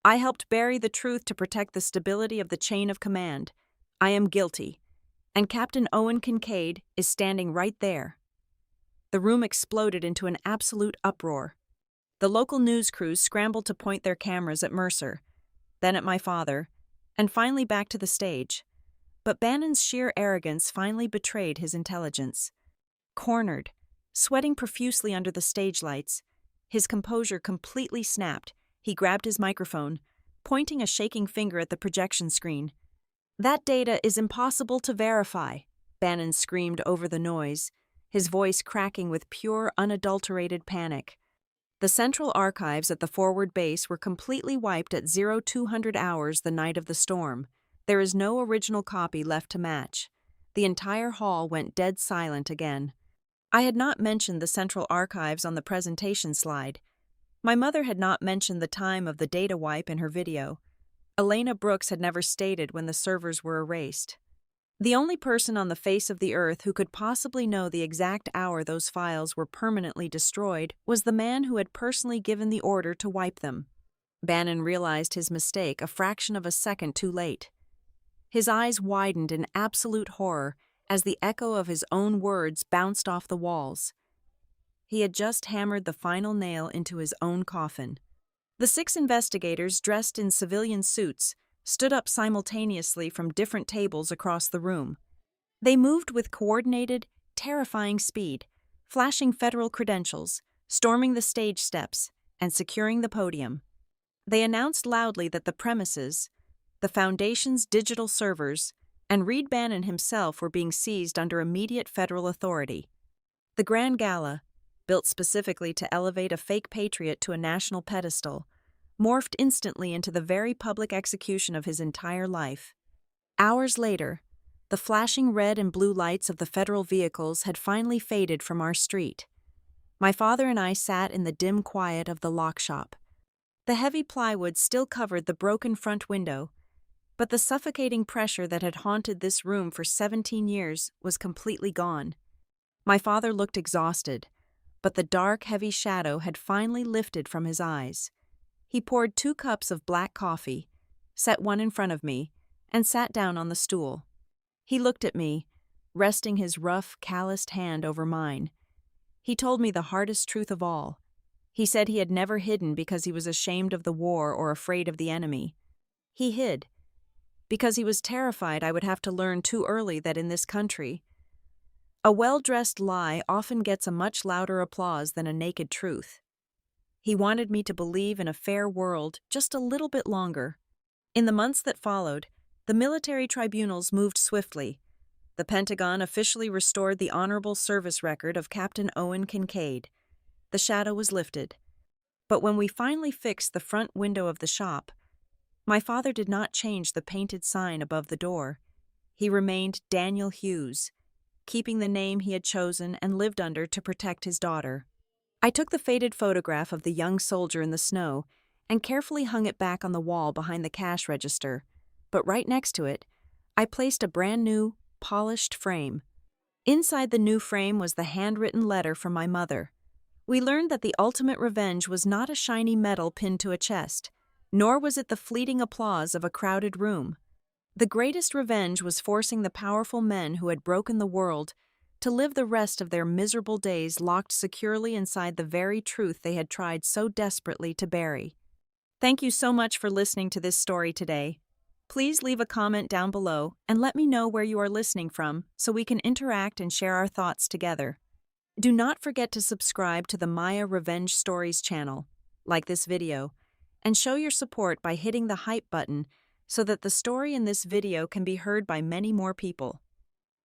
I helped bury the truth to protect the stability of the chain of command. I am guilty, and Captain Owen Kincaid is standing right there." The room exploded into an absolute uproar. The local news crews scrambled to point their cameras at Mercer, then at my father, and finally back to the stage. But Bannon's sheer arrogance finally betrayed his intelligence. Cornered, sweating profusely under the stage lights, his composure completely snapped. He grabbed his microphone, pointing a shaking finger at the projection screen. "That data is impossible to verify," Bannon screamed over the noise, his voice cracking with pure, unadulterated panic. The central archives at the forward base were completely wiped at 0200 hours the night of the storm. There is no original copy left to match. The entire hall went dead silent again. I had not mentioned the central archives on the presentation slide. My mother had not mentioned the time of the data wipe in her video. Elena Brooks had never stated when the servers were erased. The only person on the face of the earth who could possibly know the exact hour those files were permanently destroyed was the man who had personally given the order to wipe them. Bannon realized his mistake a fraction of a second too late. His eyes widened in absolute horror as the echo of his own words bounced off the walls. He had just hammered the final nail into his own coffin. The 6 investigators, dressed in civilian suits, stood up simultaneously from different tables across the room. They moved with coordinated, terrifying speed, flashing federal credentials, storming the stage steps, and securing the podium. They announced loudly that the premises, the Foundation's digital servers, and Reed Bannon himself were being seized under immediate federal authority. The Grand Gala, built specifically to elevate a fake patriot to a national pedestal, morphed instantly into the very public execution of his entire life. Hours later, the flashing red and blue lights of the federal vehicles had finally faded from our street. My father and I sat in the dim quiet of the lock shop. The heavy plywood still covered the broken front window, but the suffocating pressure that had haunted this room for 17 years was completely gone. My father looked exhausted, but the dark, heavy shadow had finally lifted from his eyes. He poured 2 cups of black coffee, set one in front of me, and sat down on the stool. He looked at me, resting his rough, calloused hand over mine. He told me the hardest truth of all. He said he had never hidden because he was ashamed of the war or afraid of the enemy. He hid because he was terrified I would have to learn too early that in this country, a well-dressed lie often gets a much louder applause than a naked truth. He wanted me to believe in a fair world just a little bit longer. In the months that followed, the military tribunals moved swiftly. The Pentagon officially restored the honorable service record of Captain Owen Kincaid. The shadow was lifted. But when we finally fixed the front window of the shop, my father did not change the painted sign above the door. He remained Daniel Hughes, keeping the name he had chosen and lived under to protect his daughter. I took the faded photograph of the young soldier in the snow and carefully hung it back on the wall behind the cash register, but right next to it, I placed a brand new, polished frame. Inside the new frame was the handwritten letter from my mother. We learned that the ultimate revenge was not a shiny medal pinned to a chest, nor was it the fleeting applause of a crowded room. The greatest revenge was forcing the powerful men who had broken the world to live the rest of their miserable days locked securely inside the very truth they had tried so desperately to bury. Thank you so much for listening to this story today. Please leave a comment down below and let me know where you are listening from so we can interact and share our thoughts together. Do not forget to subscribe to the Maya Revenge Stories channel, like this video, and show your support by hitting the hype button so that the story in this video can be heard by many more people.